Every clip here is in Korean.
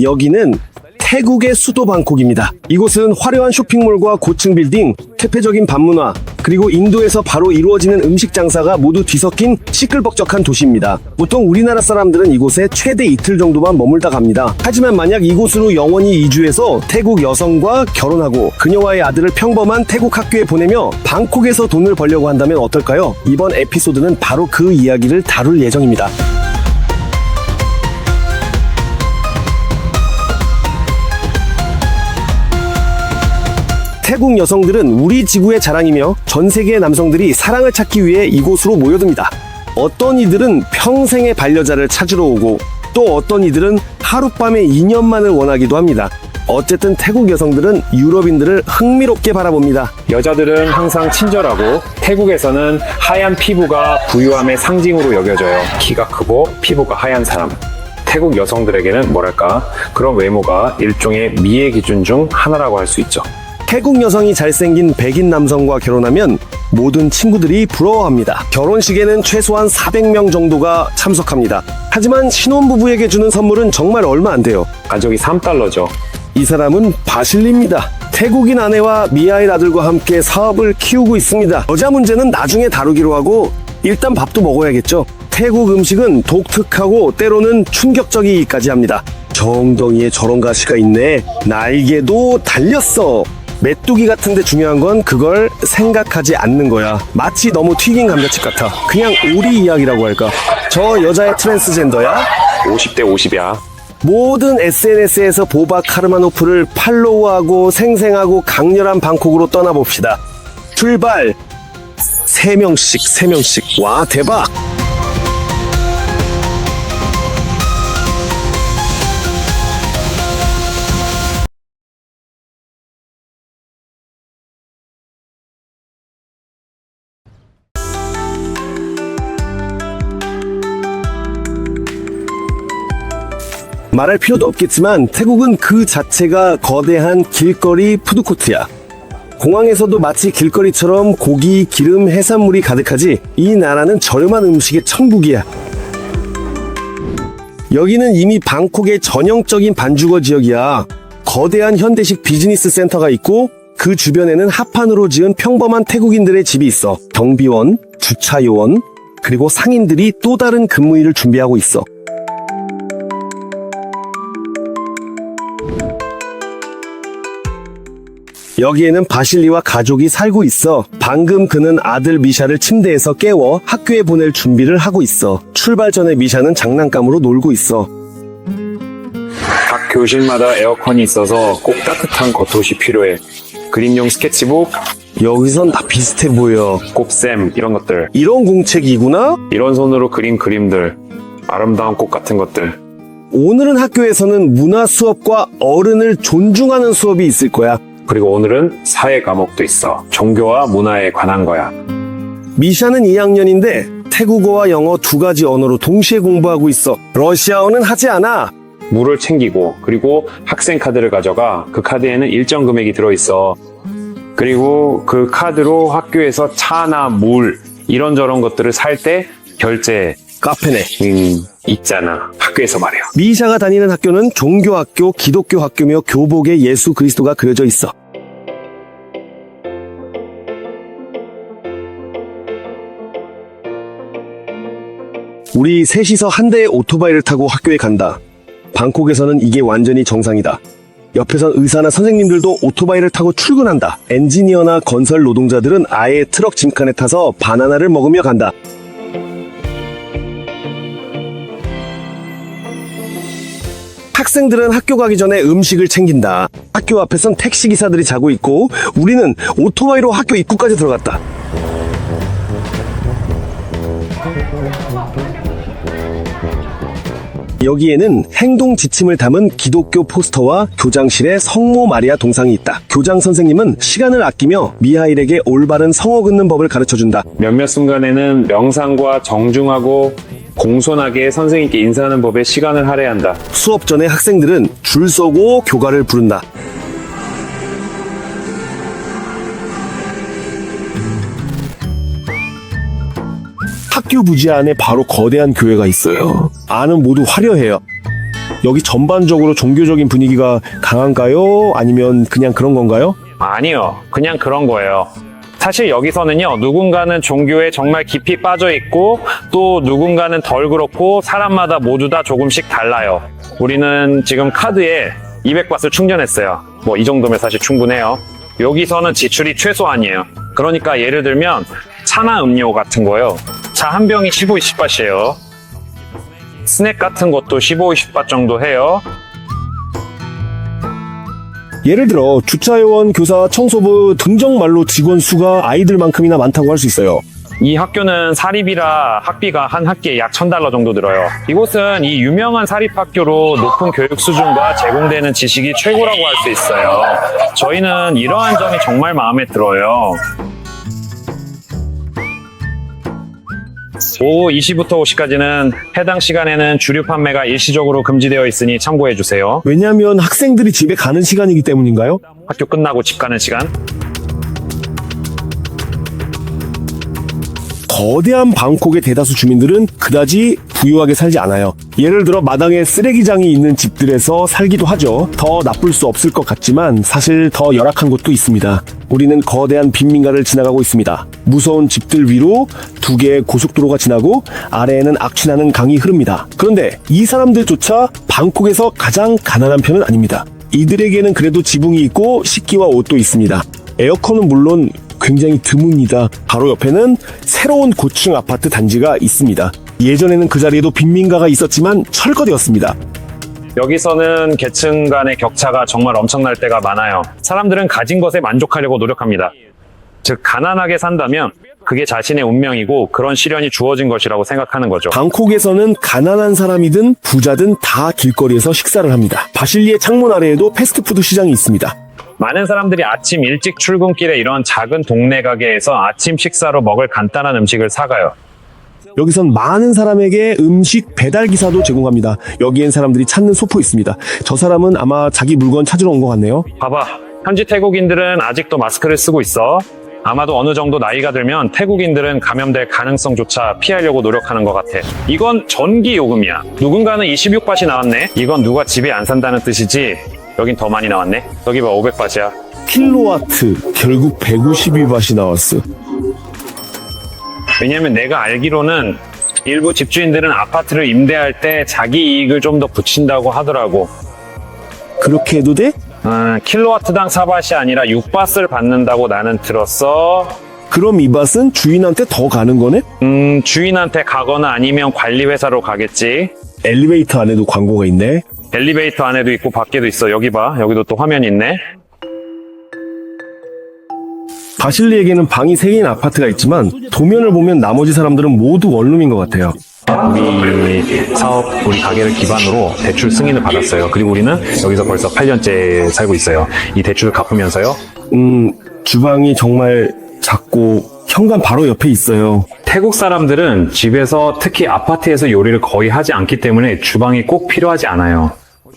여기는 태국의 수도 방콕입니다. 이곳은 화려한 쇼핑몰과 고층 빌딩, 퇴폐적인 밤문화, 그리고 인도에서 바로 이루어지는 음식 장사가 모두 뒤섞인 시끌벅적한 도시입니다. 보통 우리나라 사람들은 이곳에 최대 이틀 정도만 머물다 갑니다. 하지만 만약 이곳으로 영원히 이주해서 태국 여성과 결혼하고 그녀와의 아들을 평범한 태국 학교에 보내며 방콕에서 돈을 벌려고 한다면 어떨까요? 이번 에피소드는 바로 그 이야기를 다룰 예정입니다. 태국 여성들은 우리 지구의 자랑이며 전 세계의 남성들이 사랑을 찾기 위해 이곳으로 모여듭니다. 어떤 이들은 평생의 반려자를 찾으러 오고 또 어떤 이들은 하룻밤의 인연만을 원하기도 합니다. 어쨌든 태국 여성들은 유럽인들을 흥미롭게 바라봅니다. 여자들은 항상 친절하고 태국에서는 하얀 피부가 부유함의 상징으로 여겨져요. 키가 크고 피부가 하얀 사람. 태국 여성들에게는 뭐랄까 그런 외모가 일종의 미의 기준 중 하나라고 할 수 있죠. 태국 여성이 잘생긴 백인 남성과 결혼하면 모든 친구들이 부러워합니다. 결혼식에는 최소한 400명 정도가 참석합니다. 하지만 신혼부부에게 주는 선물은 정말 얼마 안 돼요. 가격이 3달러죠. 이 사람은 바실리입니다. 태국인 아내와 미아일 아들과 함께 사업을 키우고 있습니다. 여자 문제는 나중에 다루기로 하고 일단 밥도 먹어야겠죠. 태국 음식은 독특하고 때로는 충격적이기까지 합니다. 정덩이에 저런 가시가 있네. 날개도 달렸어. 메뚜기 같은데 중요한 건 그걸 생각하지 않는 거야. 마치 너무 튀긴 감자칩 같아. 그냥 오리 이야기라고 할까. 저 여자의 트랜스젠더야? 50대 50이야. 모든 SNS에서 보바 카르마노프를 팔로우하고 생생하고 강렬한 방콕으로 떠나봅시다. 출발! 3명씩. 와, 대박! 말할 필요도 없겠지만 태국은 그 자체가 거대한 길거리 푸드코트야. 공항에서도 마치 길거리처럼 고기, 기름, 해산물이 가득하지. 이 나라는 저렴한 음식의 천국이야. 여기는 이미 방콕의 전형적인 반주거 지역이야. 거대한 현대식 비즈니스 센터가 있고 그 주변에는 합판으로 지은 평범한 태국인들의 집이 있어. 경비원, 주차요원, 그리고 상인들이 또 다른 근무일을 준비하고 있어. 여기에는 바실리와 가족이 살고 있어. 방금 그는 아들 미샤를 침대에서 깨워 학교에 보낼 준비를 하고 있어. 출발 전에 미샤는 장난감으로 놀고 있어. 각 교실마다 에어컨이 있어서 꼭 따뜻한 겉옷이 필요해. 그림용 스케치북, 여기선 다 비슷해 보여. 곱셈 이런 것들. 이런 공책이구나? 이런 손으로 그린 그림들. 아름다운 꽃 같은 것들. 오늘은 학교에서는 문화 수업과 어른을 존중하는 수업이 있을 거야. 그리고 오늘은 사회 과목도 있어. 종교와 문화에 관한 거야. 미샤는 2학년인데 태국어와 영어 두 가지 언어로 동시에 공부하고 있어. 러시아어는 하지 않아. 물을 챙기고 그리고 학생 카드를 가져가. 그 카드에는 일정 금액이 들어있어. 그리고 그 카드로 학교에서 차나 물 이런저런 것들을 살 때 결제 카페네. 있잖아. 학교에서 말이야. 미샤가 다니는 학교는 종교학교, 기독교 학교며 교복에 예수 그리스도가 그려져 있어. 우리 셋이서 한 대의 오토바이를 타고 학교에 간다. 방콕에서는 이게 완전히 정상이다. 옆에선 의사나 선생님들도 오토바이를 타고 출근한다. 엔지니어나 건설 노동자들은 아예 트럭 짐칸에 타서 바나나를 먹으며 간다. 학생들은 학교 가기 전에 음식을 챙긴다. 학교 앞에선 택시기사들이 자고 있고 우리는 오토바이로 학교 입구까지 들어갔다. 여기에는 행동 지침을 담은 기독교 포스터와 교장실에 성모 마리아 동상이 있다. 교장 선생님은 시간을 아끼며 미하일에게 올바른 성어 긋는 법을 가르쳐준다. 몇몇 순간에는 명상과 정중하고 공손하게 선생님께 인사하는 법에 시간을 할애한다. 수업 전에 학생들은 줄 서고 교가를 부른다. 학교 부지 안에 바로 거대한 교회가 있어요. 안은 모두 화려해요. 여기 전반적으로 종교적인 분위기가 강한가요? 아니면 그냥 그런 건가요? 아니요. 그냥 그런 거예요. 사실 여기서는요, 누군가는 종교에 정말 깊이 빠져 있고, 또 누군가는 덜 그렇고, 사람마다 모두 다 조금씩 달라요. 우리는 지금 카드에 200바트를 충전했어요. 뭐 이 정도면 사실 충분해요. 여기서는 지출이 최소한이에요. 그러니까 예를 들면 차나 음료 같은 거요. 차 한 병이 15, 20바트예요. 스낵 같은 것도 15, 20바트 정도 해요. 예를 들어 주차요원, 교사, 청소부 등정말로 직원 수가 아이들만큼이나 많다고 할 수 있어요. 이 학교는 사립이라 학비가 한 학기에 약 $1,000 정도 들어요. 이곳은 이 유명한 사립학교로 높은 교육 수준과 제공되는 지식이 최고라고 할 수 있어요. 저희는 이러한 점이 정말 마음에 들어요. 오후 2시부터 5시까지는 해당 시간에는 주류 판매가 일시적으로 금지되어 있으니 참고해 주세요. 왜냐하면 학생들이 집에 가는 시간이기 때문인가요? 학교 끝나고 집 가는 시간. 거대한 방콕의 대다수 주민들은 그다지 부유하게 살지 않아요. 예를 들어 마당에 쓰레기장이 있는 집들에서 살기도 하죠. 더 나쁠 수 없을 것 같지만 사실 더 열악한 곳도 있습니다. 우리는 거대한 빈민가를 지나가고 있습니다. 무서운 집들 위로 2개의 고속도로가 지나고 아래에는 악취나는 강이 흐릅니다. 그런데 이 사람들조차 방콕에서 가장 가난한 편은 아닙니다. 이들에게는 그래도 지붕이 있고 식기와 옷도 있습니다. 에어컨은 물론 굉장히 드뭅니다. 바로 옆에는 새로운 고층 아파트 단지가 있습니다. 예전에는 그 자리에도 빈민가가 있었지만 철거되었습니다. 여기서는 계층 간의 격차가 정말 엄청날 때가 많아요. 사람들은 가진 것에 만족하려고 노력합니다. 즉, 가난하게 산다면 그게 자신의 운명이고 그런 시련이 주어진 것이라고 생각하는 거죠. 방콕에서는 가난한 사람이든 부자든 다 길거리에서 식사를 합니다. 바실리의 창문 아래에도 패스트푸드 시장이 있습니다. 많은 사람들이 아침 일찍 출근길에 이런 작은 동네 가게에서 아침 식사로 먹을 간단한 음식을 사가요. 여기선 많은 사람에게 음식 배달 기사도 제공합니다. 여기엔 사람들이 찾는 소포 있습니다. 저 사람은 아마 자기 물건 찾으러 온 것 같네요. 봐봐. 현지 태국인들은 아직도 마스크를 쓰고 있어. 아마도 어느 정도 나이가 들면 태국인들은 감염될 가능성조차 피하려고 노력하는 것 같아. 이건 전기 요금이야. 누군가는 26바트 나왔네. 이건 누가 집에 안 산다는 뜻이지. 여긴 더 많이 나왔네. 여기 봐, 500바트야. 킬로와트 결국 152바트 나왔어. 왜냐면 내가 알기로는 일부 집주인들은 아파트를 임대할 때 자기 이익을 좀 더 붙인다고 하더라고. 그렇게 해도 돼? 킬로와트당 4바트이 아니라 6바트를 받는다고 나는 들었어. 그럼 이 밭은 주인한테 더 가는 거네? 주인한테 가거나 아니면 관리회사로 가겠지. 엘리베이터 안에도 광고가 있네. 엘리베이터 안에도 있고 밖에도 있어. 여기 봐. 여기도 또 화면이 있네. 바실리에게는 방이 3개인 아파트가 있지만 도면을 보면 나머지 사람들은 모두 원룸인 것 같아요. 우리 사업, 우리 가게를 기반으로 대출 승인을 받았어요. 그리고 우리는 여기서 벌써 8년째 살고 있어요. 이 대출을 갚으면서요. 주방이 정말 작고 현관 바로 옆에 있어요. 태국 사람들은 집에서 특히 아파트에서 요리를 거의 하지 않기 때문에 주방이 꼭 필요하지 않아요.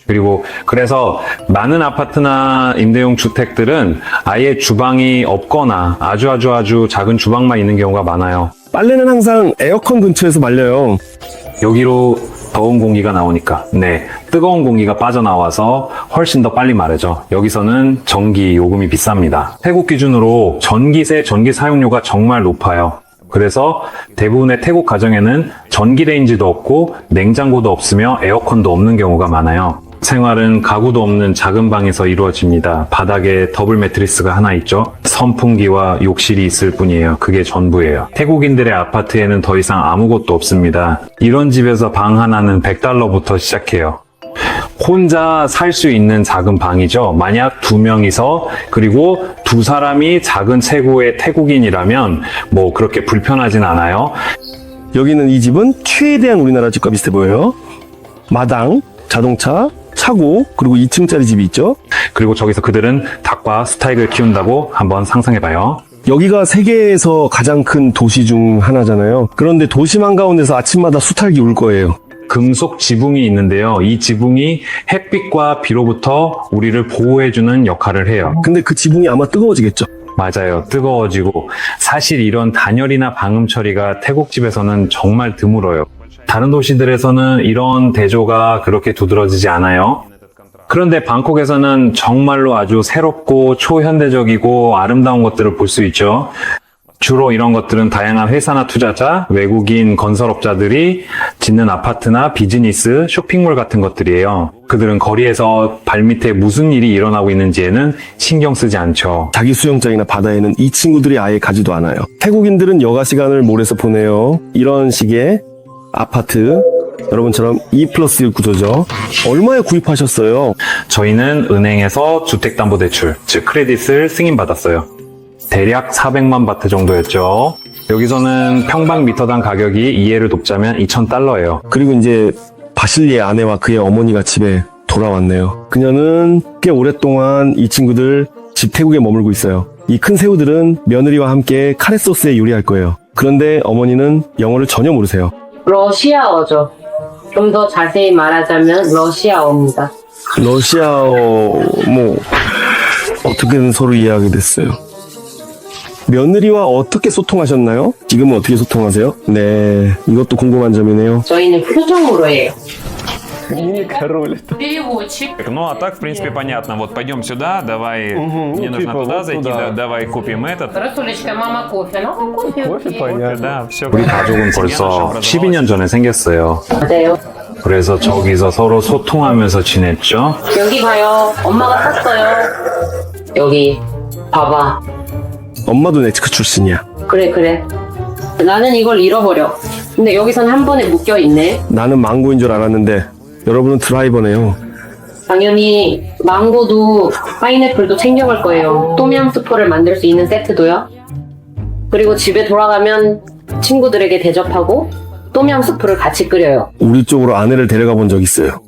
그리고 그래서 많은 아파트나 임대용 주택들은 아예 주방이 없거나 아주 작은 주방만 있는 경우가 많아요. 빨래는 항상 에어컨 근처에서 말려요. 여기로 더운 공기가 나오니까, 네, 뜨거운 공기가 빠져나와서 훨씬 더 빨리 마르죠. 여기서는 전기 요금이 비쌉니다. 태국 기준으로 전기세, 전기 사용료가 정말 높아요. 그래서 대부분의 태국 가정에는 전기레인지도 없고 냉장고도 없으며 에어컨도 없는 경우가 많아요. 생활은 가구도 없는 작은 방에서 이루어집니다. 바닥에 더블 매트리스가 하나 있죠. 선풍기와 욕실이 있을 뿐이에요. 그게 전부예요. 태국인들의 아파트에는 더 이상 아무것도 없습니다. 이런 집에서 방 하나는 $100부터 시작해요. 혼자 살 수 있는 작은 방이죠. 만약 2명이서 그리고 2사람이 작은 체구의 태국인이라면 뭐 그렇게 불편하진 않아요. 여기는 이 집은 최대한 우리나라 집과 비슷해 보여요. 마당, 자동차, 차고, 그리고 2층짜리 집이 있죠. 그리고 저기서 그들은 닭과 스타익을 키운다고 한번 상상해봐요. 여기가 세계에서 가장 큰 도시 중 하나잖아요. 그런데 도심 한가운데서 아침마다 수탉이 울 거예요. 금속 지붕이 있는데요. 이 지붕이 햇빛과 비로부터 우리를 보호해주는 역할을 해요. 근데 그 지붕이 아마 뜨거워지겠죠. 맞아요. 뜨거워지고 사실 이런 단열이나 방음 처리가 태국 집에서는 정말 드물어요. 다른 도시들에서는 이런 대조가 그렇게 두드러지지 않아요. 그런데 방콕에서는 정말로 아주 새롭고 초현대적이고 아름다운 것들을 볼 수 있죠. 주로 이런 것들은 다양한 회사나 투자자, 외국인 건설업자들이 짓는 아파트나 비즈니스, 쇼핑몰 같은 것들이에요. 그들은 거리에서 발밑에 무슨 일이 일어나고 있는지에는 신경 쓰지 않죠. 자기 수영장이나 바다에는 이 친구들이 아예 가지도 않아요. 태국인들은 여가 시간을 몰에서 보내요. 이런 식의 아파트, 여러분처럼 2+1 구조죠. 얼마에 구입하셨어요? 저희는 은행에서 주택담보대출, 즉 크레딧을 승인받았어요. 대략 400만 바트 정도였죠. 여기서는 평방미터당 가격이 이해를 돕자면 2,000달러예요. 그리고 이제 바실리의 아내와 그의 어머니가 집에 돌아왔네요. 그녀는 꽤 오랫동안 이 친구들 집 태국에 머물고 있어요. 이 큰 새우들은 며느리와 함께 카레 소스에 요리할 거예요. 그런데 어머니는 영어를 전혀 모르세요. 러시아어죠. 좀 더 자세히 말하자면 러시아어입니다. 러시아어 어떻게든 서로 이해하게 됐어요. 며느리와 어떻게 소통하셨나요? 지금은 어떻게 소통하세요? 네, 이것도 궁금한 점이네요. 저희는 표정으로 해요. Переводчик. Ну, а так, в принципе, понятно. Вот пойдем сюда, давай, мне нужно туда зайти, давай купим этот. Расулечка, мама кофе. Ну, кофе. Да, все. 우리 가족은 벌써 12년 전에 생겼어요. 맞아요. 그래서 저기서 서로 소통하면서 지냈죠. 여기 봐요. 엄마가 샀어요. 여기 봐봐. 엄마도 넥스크 출신이야. 그래. 나는 이걸 잃어버려. 근데 여기선 한 번에 묶여 있네. 나는 망고인 줄 알았는데 여러분은 드라이버네요. 당연히 망고도 파인애플도 챙겨갈 거예요. 똠얌 스프를 만들 수 있는 세트도요. 그리고 집에 돌아가면 친구들에게 대접하고 똠얌 스프를 같이 끓여요. 우리 쪽으로 아내를 데려가 본 적 있어요.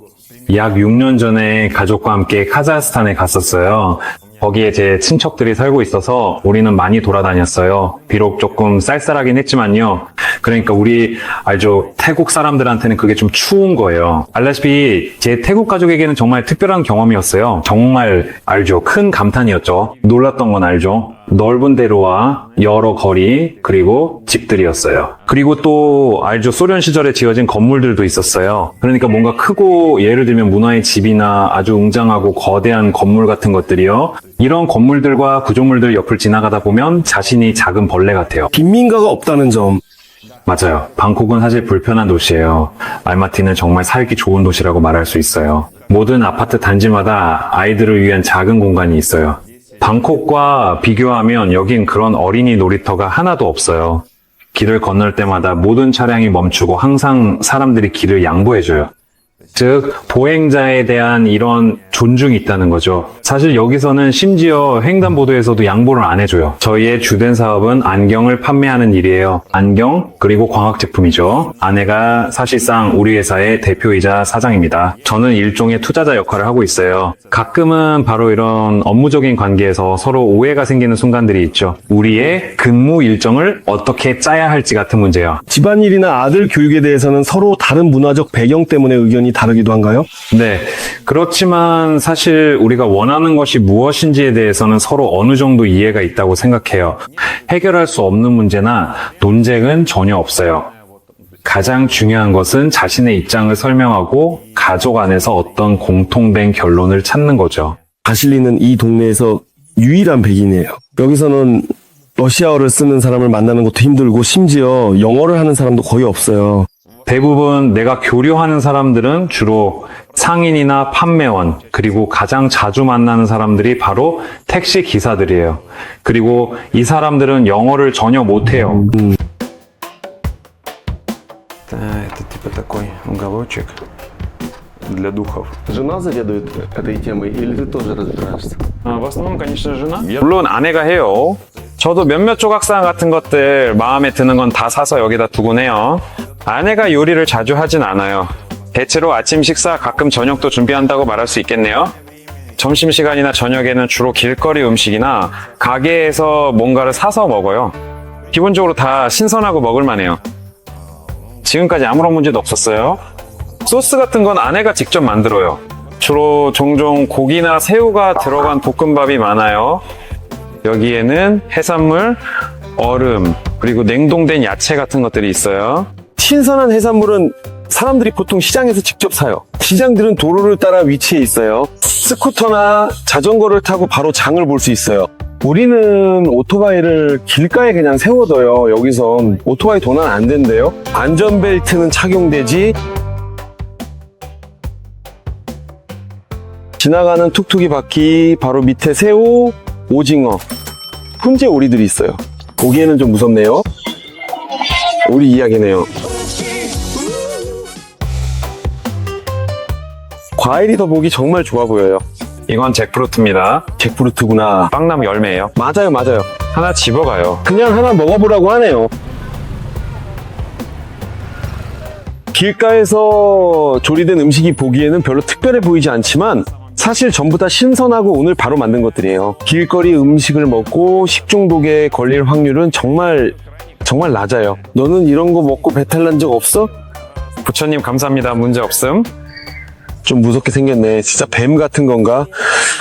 약 6년 전에 가족과 함께 카자흐스탄에 갔었어요. 거기에 제 친척들이 살고 있어서 우리는 많이 돌아다녔어요. 비록 조금 쌀쌀하긴 했지만요. 그러니까 우리 알죠? 태국 사람들한테는 그게 좀 추운 거예요. 알다시피 제 태국 가족에게는 정말 특별한 경험이었어요. 정말 알죠? 큰 감탄이었죠. 놀랐던 건 알죠? 넓은 대로와 여러 거리 그리고 집들이었어요. 그리고 또 알죠? 소련 시절에 지어진 건물들도 있었어요. 그러니까 뭔가 크고 예를 들면 문화의 집이나 아주 웅장하고 거대한 건물 같은 것들이요. 이런 건물들과 구조물들 옆을 지나가다 보면 자신이 작은 벌레 같아요. 빈민가가 없다는 점. 맞아요. 방콕은 사실 불편한 도시예요. 알마티는 정말 살기 좋은 도시라고 말할 수 있어요. 모든 아파트 단지마다 아이들을 위한 작은 공간이 있어요. 방콕과 비교하면 여긴 그런 어린이 놀이터가 하나도 없어요. 길을 건널 때마다 모든 차량이 멈추고 항상 사람들이 길을 양보해줘요. 즉 보행자에 대한 이런 존중이 있다는 거죠. 사실 여기서는 심지어 횡단보도에서도 양보를 안 해줘요. 저희의 주된 사업은 안경을 판매하는 일이에요. 안경 그리고 광학 제품이죠. 아내가 사실상 우리 회사의 대표이자 사장입니다. 저는 일종의 투자자 역할을 하고 있어요. 가끔은 바로 이런 업무적인 관계에서 서로 오해가 생기는 순간들이 있죠. 우리의 근무 일정을 어떻게 짜야 할지 같은 문제요. 집안일이나 아들 교육에 대해서는 서로 다른 문화적 배경 때문에 의견이 다르기도 한가요? 네. 그렇지만 사실 우리가 원하는 것이 무엇인지에 대해서는 서로 어느 정도 이해가 있다고 생각해요. 해결할 수 없는 문제나 논쟁은 전혀 없어요. 가장 중요한 것은 자신의 입장을 설명하고 가족 안에서 어떤 공통된 결론을 찾는 거죠. 바실리는 이 동네에서 유일한 백인이에요. 여기서는 러시아어를 쓰는 사람을 만나는 것도 힘들고 심지어 영어를 하는 사람도 거의 없어요. 대부분 내가 교류하는 사람들은 주로 상인이나 판매원, 그리고 가장 자주 만나는 사람들이 바로 택시 기사들이에요. 그리고 이 사람들은 영어를 전혀 못해요. Это типа такой уголочек для духов. Жена заведует этой темой или ты тоже разбираешься? В основном, конечно, жена. 물론 아내가 해요. 저도 몇몇 조각상 같은 것들 마음에 드는 건 다 사서 여기다 두곤 해요. 아내가 요리를 자주 하진 않아요. 대체로 아침 식사, 가끔 저녁도 준비한다고 말할 수 있겠네요. 점심시간이나 저녁에는 주로 길거리 음식이나 가게에서 뭔가를 사서 먹어요. 기본적으로 다 신선하고 먹을만해요. 지금까지 아무런 문제도 없었어요. 소스 같은 건 아내가 직접 만들어요. 주로 종종 고기나 새우가 들어간 볶음밥이 많아요. 여기에는 해산물, 얼음, 그리고 냉동된 야채 같은 것들이 있어요. 신선한 해산물은 사람들이 보통 시장에서 직접 사요. 시장들은 도로를 따라 위치해 있어요. 스쿠터나 자전거를 타고 바로 장을 볼 수 있어요. 우리는 오토바이를 길가에 그냥 세워둬요. 여기선 오토바이 도난 안 된대요. 안전벨트는 착용되지. 지나가는 툭툭이 바퀴 바로 밑에 새우, 오징어, 훈제 오리들이 있어요. 보기에는 좀 무섭네요. 오리 이야기네요. 과일이 더 보기 정말 좋아 보여요. 이건 잭프루트입니다. 잭프루트구나. 빵나무 열매예요. 맞아요, 맞아요. 하나 집어가요. 그냥 하나 먹어보라고 하네요. 길가에서 조리된 음식이 보기에는 별로 특별해 보이지 않지만 사실 전부 다 신선하고 오늘 바로 만든 것들이에요. 길거리 음식을 먹고 식중독에 걸릴 확률은 정말 낮아요. 너는 이런 거 먹고 배탈 난 적 없어? 부처님 감사합니다. 문제 없음. 좀 무섭게 생겼네. 진짜 뱀 같은 건가?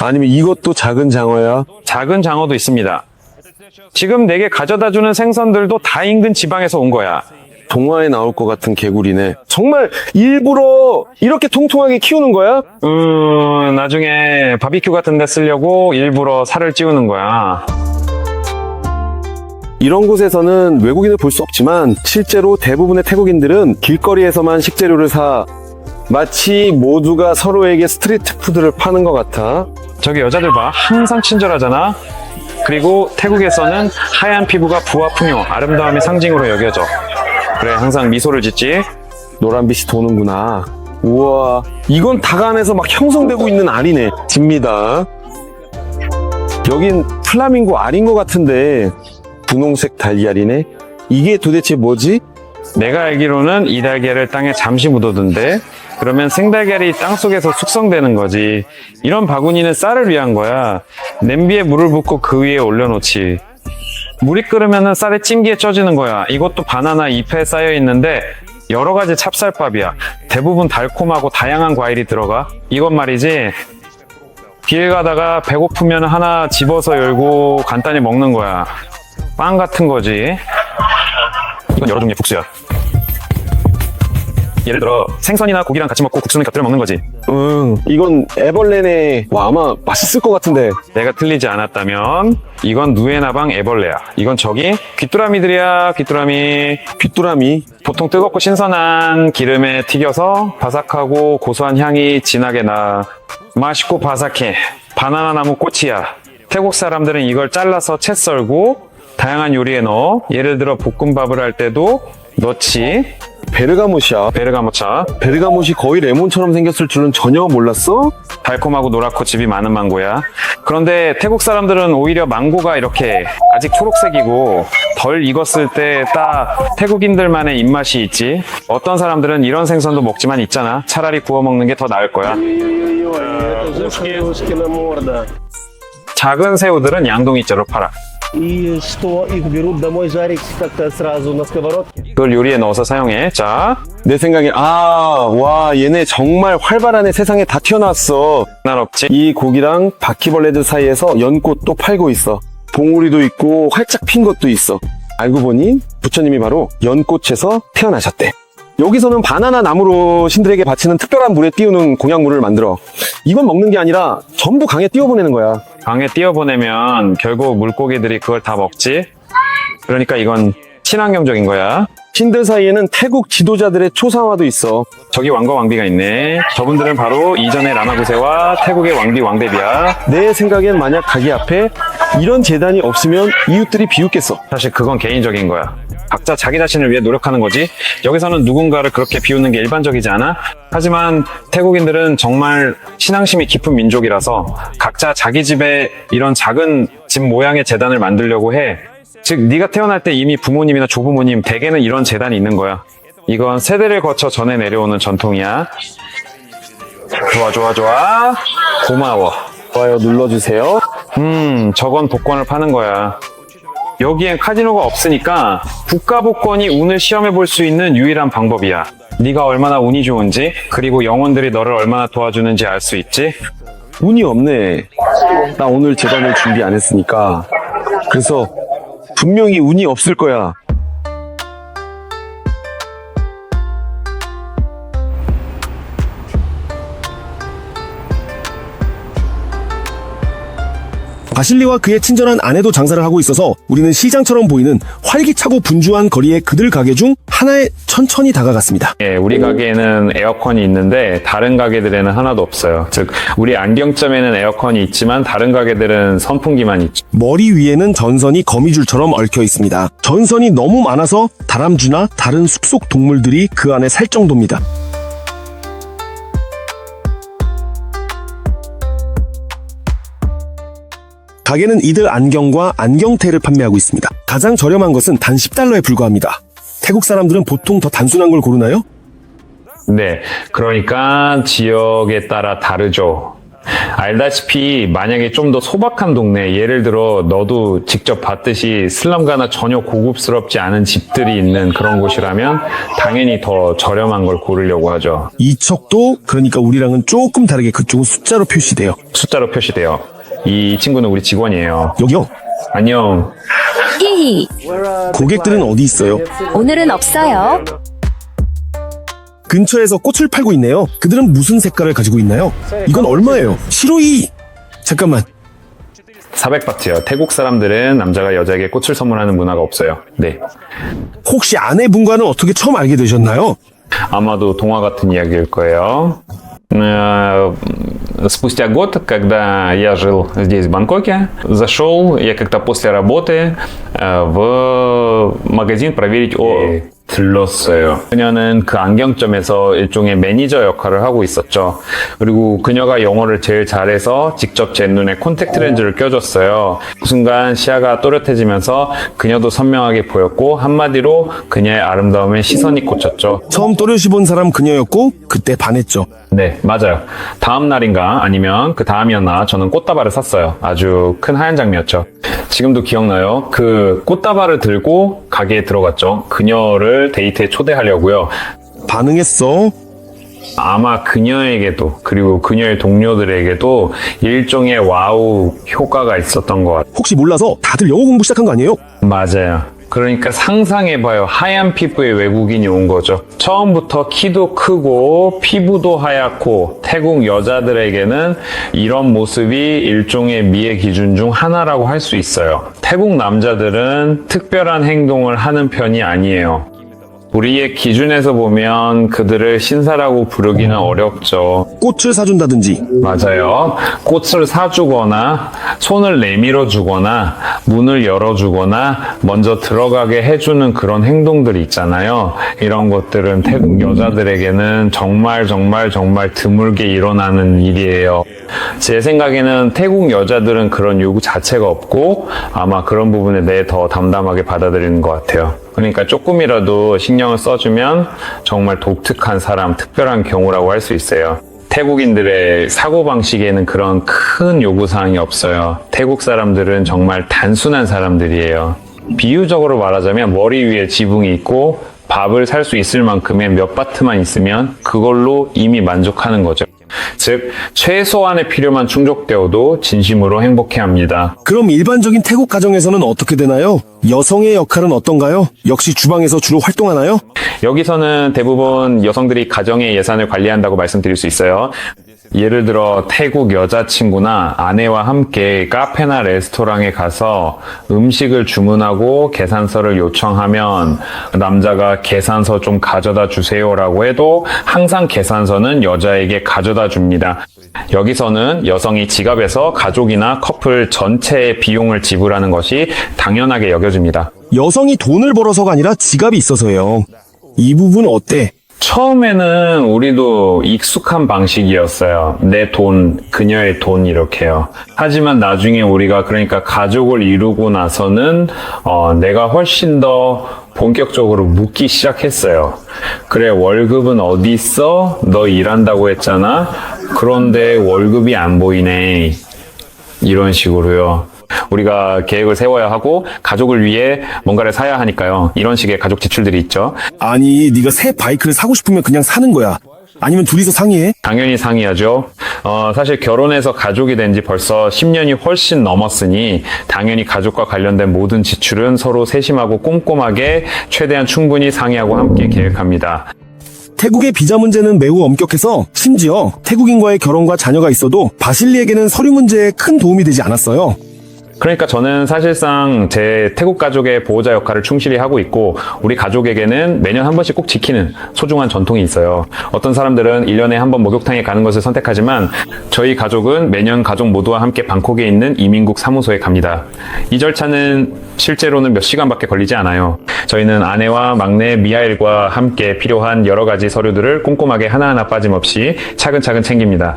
아니면 이것도 작은 장어야? 작은 장어도 있습니다. 지금 내게 가져다주는 생선들도 다 인근 지방에서 온 거야. 동화에 나올 것 같은 개구리네. 정말 일부러 이렇게 통통하게 키우는 거야? 나중에 바비큐 같은 데 쓰려고 일부러 살을 찌우는 거야. 이런 곳에서는 외국인을 볼 수 없지만 실제로 대부분의 태국인들은 길거리에서만 식재료를 사 마치 모두가 서로에게 스트리트 푸드를 파는 것 같아. 저기 여자들 봐. 항상 친절하잖아. 그리고 태국에서는 하얀 피부가 부와 풍요, 아름다움의 상징으로 여겨져. 그래, 항상 미소를 짓지. 노란빛이 도는구나. 우와, 이건 닭 안에서 막 형성되고 있는 알이네. 집니다. 여긴 플라밍고 알인 것 같은데 분홍색 달걀이네. 이게 도대체 뭐지? 내가 알기로는 이 달걀을 땅에 잠시 묻어둔대. 그러면 생달걀이 땅속에서 숙성되는 거지. 이런 바구니는 쌀을 위한 거야. 냄비에 물을 붓고 그 위에 올려놓지. 물이 끓으면 쌀에 찜기에 쪄지는 거야. 이것도 바나나 잎에 쌓여 있는데 여러 가지 찹쌀밥이야. 대부분 달콤하고 다양한 과일이 들어가. 이건 말이지, 길 가다가 배고프면 하나 집어서 열고 간단히 먹는 거야. 빵 같은 거지. 이건 여러 종류의 국수야. 예를 들어 생선이나 고기랑 같이 먹고 국수는 곁들여 먹는 거지. 이건 애벌레네. 와, 아마 맛있을 것 같은데. 내가 틀리지 않았다면 이건 누에나방 애벌레야. 이건 저기 귀뚜라미들이야. 귀뚜라미. 보통 뜨겁고 신선한 기름에 튀겨서 바삭하고 고소한 향이 진하게 나. 맛있고 바삭해. 바나나 나무 꽃이야. 태국 사람들은 이걸 잘라서 채 썰고 다양한 요리에 넣어. 예를 들어 볶음밥을 할 때도 넣지. 베르가못이야. 베르가모차. 베르가못이 거의 레몬처럼 생겼을 줄은 전혀 몰랐어? 달콤하고 노랗고 즙이 많은 망고야. 그런데 태국 사람들은 오히려 망고가 이렇게 아직 초록색이고 덜 익었을 때 딱 태국인들만의 입맛이 있지. 어떤 사람들은 이런 생선도 먹지만 있잖아. 차라리 구워 먹는 게 더 나을 거야. 작은 새우들은 양동이째로 팔아. И что их берут домой жарить как-то сразу на сковородке? 그걸 요리에 넣어서 사용해. 자, 내 생각에 와, 얘네 정말 활발한 애 세상에 다 튀어나왔어. 날 없지. 이 고기랑 바퀴벌레들 사이에서 연꽃도 팔고 있어. 봉우리도 있고 활짝 핀 것도 있어. 알고 보니 부처님이 바로 연꽃에서 태어나셨대. 여기서는 바나나 나무로 신들에게 바치는 특별한 물에 띄우는 공약물을 만들어. 이건 먹는 게 아니라 전부 강에 띄워보내는 거야. 강에 띄워보내면 결국 물고기들이 그걸 다 먹지. 그러니까 이건 친환경적인 거야. 신들 사이에는 태국 지도자들의 초상화도 있어. 저기 왕과 왕비가 있네. 저분들은 바로 이전의 라마구세와 태국의 왕비 왕대비야. 내 생각엔 만약 가게 앞에 이런 재단이 없으면 이웃들이 비웃겠어. 사실 그건 개인적인 거야. 각자 자기 자신을 위해 노력하는 거지. 여기서는 누군가를 그렇게 비우는 게 일반적이지 않아? 하지만 태국인들은 정말 신앙심이 깊은 민족이라서 각자 자기 집에 이런 작은 집 모양의 재단을 만들려고 해. 즉 네가 태어날 때 이미 부모님이나 조부모님 댁에는 이런 재단이 있는 거야. 이건 세대를 거쳐 전해 내려오는 전통이야. 좋아. 고마워. 좋아요 눌러주세요. 저건 복권을 파는 거야. 여기엔 카지노가 없으니까 국가 복권이 운을 시험해 볼 수 있는 유일한 방법이야. 네가 얼마나 운이 좋은지, 그리고 영혼들이 너를 얼마나 도와주는지 알 수 있지. 운이 없네. 나 오늘 재단을 준비 안 했으니까. 그래서 분명히 운이 없을 거야. 바실리와 그의 친절한 아내도 장사를 하고 있어서 우리는 시장처럼 보이는 활기차고 분주한 거리의 그들 가게 중 하나에 천천히 다가갔습니다. 예, 우리 가게에는 에어컨이 있는데 다른 가게들에는 하나도 없어요. 즉, 우리 안경점에는 에어컨이 있지만 다른 가게들은 선풍기만 있죠. 머리 위에는 전선이 거미줄처럼 얽혀 있습니다. 전선이 너무 많아서 다람쥐나 다른 숲속 동물들이 그 안에 살 정도입니다. 가게는 이들 안경과 안경테를 판매하고 있습니다. 가장 저렴한 것은 단 10달러에 불과합니다. 태국 사람들은 보통 더 단순한 걸 고르나요? 네, 그러니까 지역에 따라 다르죠. 알다시피 만약에 좀 더 소박한 동네, 예를 들어 너도 직접 봤듯이 슬럼가나 전혀 고급스럽지 않은 집들이 있는 그런 곳이라면 당연히 더 저렴한 걸 고르려고 하죠. 이 척도 그러니까 우리랑은 조금 다르게 그쪽은 숫자로 표시돼요. 숫자로 표시돼요. 이 친구는 우리 직원이에요. 여기요. 안녕. 히히, 고객들은 어디 있어요? 오늘은 없어요. 근처에서 꽃을 팔고 있네요. 그들은 무슨 색깔을 가지고 있나요? 이건 얼마예요? 시로이! 잠깐만. 400바트요. 태국 사람들은 남자가 여자에게 꽃을 선물하는 문화가 없어요. 네. 혹시 아내분과는 어떻게 처음 알게 되셨나요? 아마도 동화 같은 이야기일 거예요. Спустя год, когда я жил здесь, в Бангкоке, зашел я как-то после работы в магазин проверить 들렀어요. 그녀는 그 안경점에서 일종의 매니저 역할을 하고 있었죠. 그리고 그녀가 영어를 제일 잘해서 직접 제 눈에 콘택트 렌즈를 껴줬어요. 그 순간 시야가 또렷해지면서 그녀도 선명하게 보였고 한마디로 그녀의 아름다움에 시선이 꽂혔죠. 처음 또렷이 본 사람 그녀였고 그때 반했죠. 네, 맞아요. 다음 날인가 아니면 그 다음이었나 저는 꽃다발을 샀어요. 아주 큰 하얀 장미였죠. 지금도 기억나요. 그 꽃다발을 들고 가게에 들어갔죠. 그녀를 데이트에 초대하려고요. 반응했어? 아마 그녀에게도 그리고 그녀의 동료들에게도 일종의 와우 효과가 있었던 것 같아요. 혹시 몰라서 다들 영어 공부 시작한 거 아니에요? 맞아요. 그러니까 상상해봐요. 하얀 피부의 외국인이 온 거죠. 처음부터 키도 크고 피부도 하얗고 태국 여자들에게는 이런 모습이 일종의 미의 기준 중 하나라고 할 수 있어요. 태국 남자들은 특별한 행동을 하는 편이 아니에요. 우리의 기준에서 보면 그들을 신사라고 부르기는 어렵죠. 꽃을 사준다든지 맞아요. 꽃을 사주거나 손을 내밀어 주거나 문을 열어주거나 먼저 들어가게 해주는 그런 행동들이 있잖아요. 이런 것들은 태국 여자들에게는 정말 드물게 일어나는 일이에요. 제 생각에는 태국 여자들은 그런 요구 자체가 없고 아마 그런 부분에 대해 더 담담하게 받아들이는 것 같아요. 그러니까 조금이라도 신경을 써주면 정말 독특한 사람, 특별한 경우라고 할 수 있어요. 태국인들의 사고방식에는 그런 큰 요구사항이 없어요. 태국 사람들은 정말 단순한 사람들이에요. 비유적으로 말하자면 머리 위에 지붕이 있고 밥을 살 수 있을 만큼의 몇 바트만 있으면 그걸로 이미 만족하는 거죠. 즉, 최소한의 필요만 충족되어도 진심으로 행복해합니다. 그럼 일반적인 태국 가정에서는 어떻게 되나요? 여성의 역할은 어떤가요? 역시 주방에서 주로 활동하나요? 여기서는 대부분 여성들이 가정의 예산을 관리한다고 말씀드릴 수 있어요. 예를 들어 태국 여자친구나 아내와 함께 카페나 레스토랑에 가서 음식을 주문하고 계산서를 요청하면 남자가 계산서 좀 가져다 주세요라고 해도 항상 계산서는 여자에게 가져다 줍니다. 여기서는 여성이 지갑에서 가족이나 커플 전체의 비용을 지불하는 것이 당연하게 여겨집니다. 여성이 돈을 벌어서가 아니라 지갑이 있어서예요. 이 부분 어때? 처음에는 우리도 익숙한 방식이었어요. 내 돈, 그녀의 돈 이렇게요. 하지만 나중에 우리가 그러니까 가족을 이루고 나서는 내가 훨씬 더 본격적으로 묻기 시작했어요. 그래, 월급은 어디 있어? 너 일한다고 했잖아? 그런데 월급이 안 보이네. 이런 식으로요. 우리가 계획을 세워야 하고 가족을 위해 뭔가를 사야 하니까요. 이런 식의 가족 지출들이 있죠. 아니, 네가 새 바이크를 사고 싶으면 그냥 사는 거야. 아니면 둘이서 상의해? 당연히 상의하죠. 사실 결혼해서 가족이 된 지 벌써 10년이 훨씬 넘었으니 당연히 가족과 관련된 모든 지출은 서로 세심하고 꼼꼼하게 최대한 충분히 상의하고 함께 계획합니다. 태국의 비자 문제는 매우 엄격해서 심지어 태국인과의 결혼과 자녀가 있어도 바실리에게는 서류 문제에 큰 도움이 되지 않았어요. 그러니까 저는 사실상 제 태국 가족의 보호자 역할을 충실히 하고 있고 우리 가족에게는 매년 한 번씩 꼭 지키는 소중한 전통이 있어요. 어떤 사람들은 1년에 한 번 목욕탕에 가는 것을 선택하지만 저희 가족은 매년 가족 모두와 함께 방콕에 있는 이민국 사무소에 갑니다. 이 절차는 실제로는 몇 시간밖에 걸리지 않아요. 저희는 아내와 막내 미하일과 함께 필요한 여러 가지 서류들을 꼼꼼하게 하나하나 빠짐없이 차근차근 챙깁니다.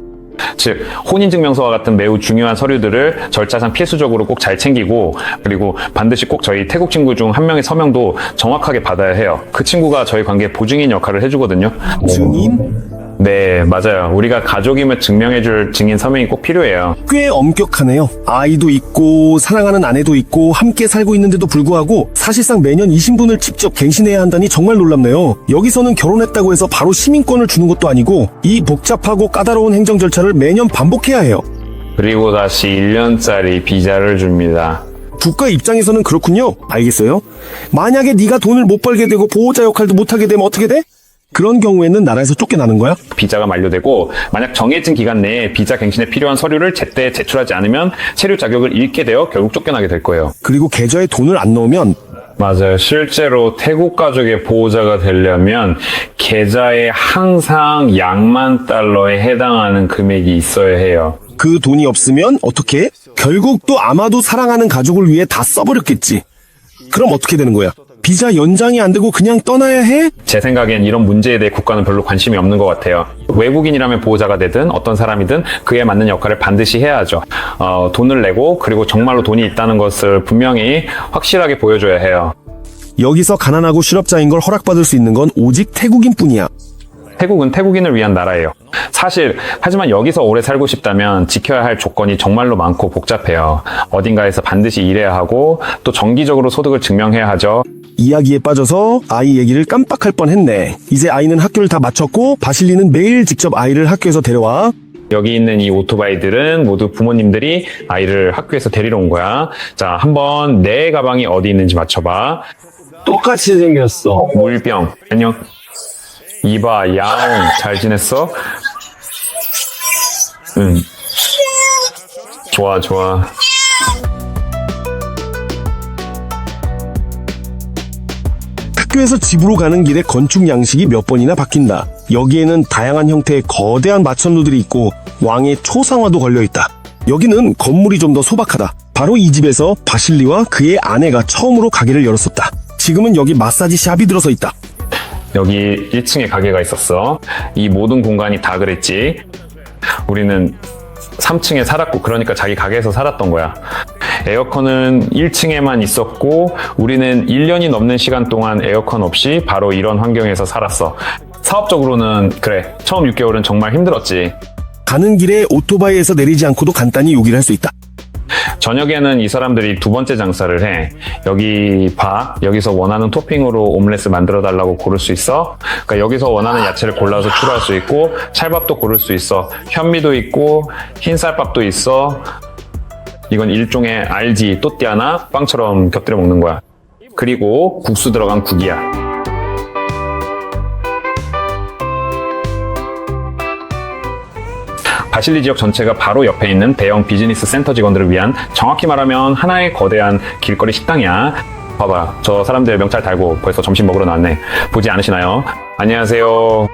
즉 혼인증명서와 같은 매우 중요한 서류들을 절차상 필수적으로 꼭 잘 챙기고 그리고 반드시 꼭 저희 태국 친구 중 한 명의 서명도 정확하게 받아야 해요. 그 친구가 저희 관계의 보증인 역할을 해주거든요. 증인? 네, 맞아요. 우리가 가족임을 증명해줄 증인 서명이 꼭 필요해요. 꽤 엄격하네요. 아이도 있고 사랑하는 아내도 있고 함께 살고 있는데도 불구하고 사실상 매년 이 신분을 직접 갱신해야 한다니 정말 놀랍네요. 여기서는 결혼했다고 해서 바로 시민권을 주는 것도 아니고 이 복잡하고 까다로운 행정 절차를 매년 반복해야 해요. 그리고 다시 1년짜리 비자를 줍니다. 국가 입장에서는 그렇군요. 알겠어요. 만약에 네가 돈을 못 벌게 되고 보호자 역할도 못하게 되면 어떻게 돼? 그런 경우에는 나라에서 쫓겨나는 거야? 비자가 만료되고 만약 정해진 기간 내에 비자 갱신에 필요한 서류를 제때 제출하지 않으면 체류 자격을 잃게 되어 결국 쫓겨나게 될 거예요. 그리고 계좌에 돈을 안 넣으면 맞아요. 실제로 태국 가족의 보호자가 되려면 계좌에 항상 양만 달러에 해당하는 금액이 있어야 해요. 그 돈이 없으면 어떻게 해? 결국 또 아마도 사랑하는 가족을 위해 다 써버렸겠지. 그럼 어떻게 되는 거야? 비자 연장이 안 되고 그냥 떠나야 해? 제 생각엔 이런 문제에 대해 국가는 별로 관심이 없는 것 같아요. 외국인이라면 보호자가 되든 어떤 사람이든 그에 맞는 역할을 반드시 해야 하죠. 돈을 내고 그리고 정말로 돈이 있다는 것을 분명히 확실하게 보여줘야 해요. 여기서 가난하고 실업자인 걸 허락받을 수 있는 건 오직 태국인 뿐이야. 태국은 태국인을 위한 나라예요. 하지만 여기서 오래 살고 싶다면 지켜야 할 조건이 정말로 많고 복잡해요. 어딘가에서 반드시 일해야 하고 또 정기적으로 소득을 증명해야 하죠. 이야기에 빠져서 아이 얘기를 깜빡할 뻔했네. 이제 아이는 학교를 다 마쳤고 바실리는 매일 직접 아이를 학교에서 데려와. 여기 있는 이 오토바이들은 모두 부모님들이 아이를 학교에서 데리러 온 거야. 자, 한번 내 가방이 어디 있는지 맞춰봐. 똑같이 생겼어. 물병. 안녕. 이봐, 야옹. 잘 지냈어? 응. 좋아, 좋아. 학교에서 집으로 가는 길에 건축 양식이 몇 번이나 바뀐다. 여기에는 다양한 형태의 거대한 마천루들이 있고 왕의 초상화도 걸려있다. 여기는 건물이 좀 더 소박하다. 바로 이 집에서 바실리와 그의 아내가 처음으로 가게를 열었었다. 지금은 여기 마사지 샵이 들어서 있다. 여기 1층에 가게가 있었어. 이 모든 공간이 다 그랬지. 우리는 3층에 살았고 그러니까 자기 가게에서 살았던 거야. 에어컨은 1층에만 있었고 우리는 1년이 넘는 시간 동안 에어컨 없이 바로 이런 환경에서 살았어. 사업적으로는 그래. 처음 6개월은 정말 힘들었지. 가는 길에 오토바이에서 내리지 않고도 간단히 요기를 할 수 있다. 저녁에는 이 사람들이 두 번째 장사를 해. 여기 봐. 여기서 원하는 토핑으로 오믈렛을 만들어 달라고 고를 수 있어. 그러니까 여기서 원하는 야채를 골라서 추가할 수 있고 찰밥도 고를 수 있어. 현미도 있고 흰쌀밥도 있어. 이건 일종의 알지, 또띠아나 빵처럼 곁들여 먹는 거야. 그리고 국수 들어간 국이야. 바실리 지역 전체가 바로 옆에 있는 대형 비즈니스 센터 직원들을 위한 정확히 말하면 하나의 거대한 길거리 식당이야. 봐봐, 저 사람들 명찰 달고 벌써 점심 먹으러 나왔네. 보지 않으시나요? 안녕하세요.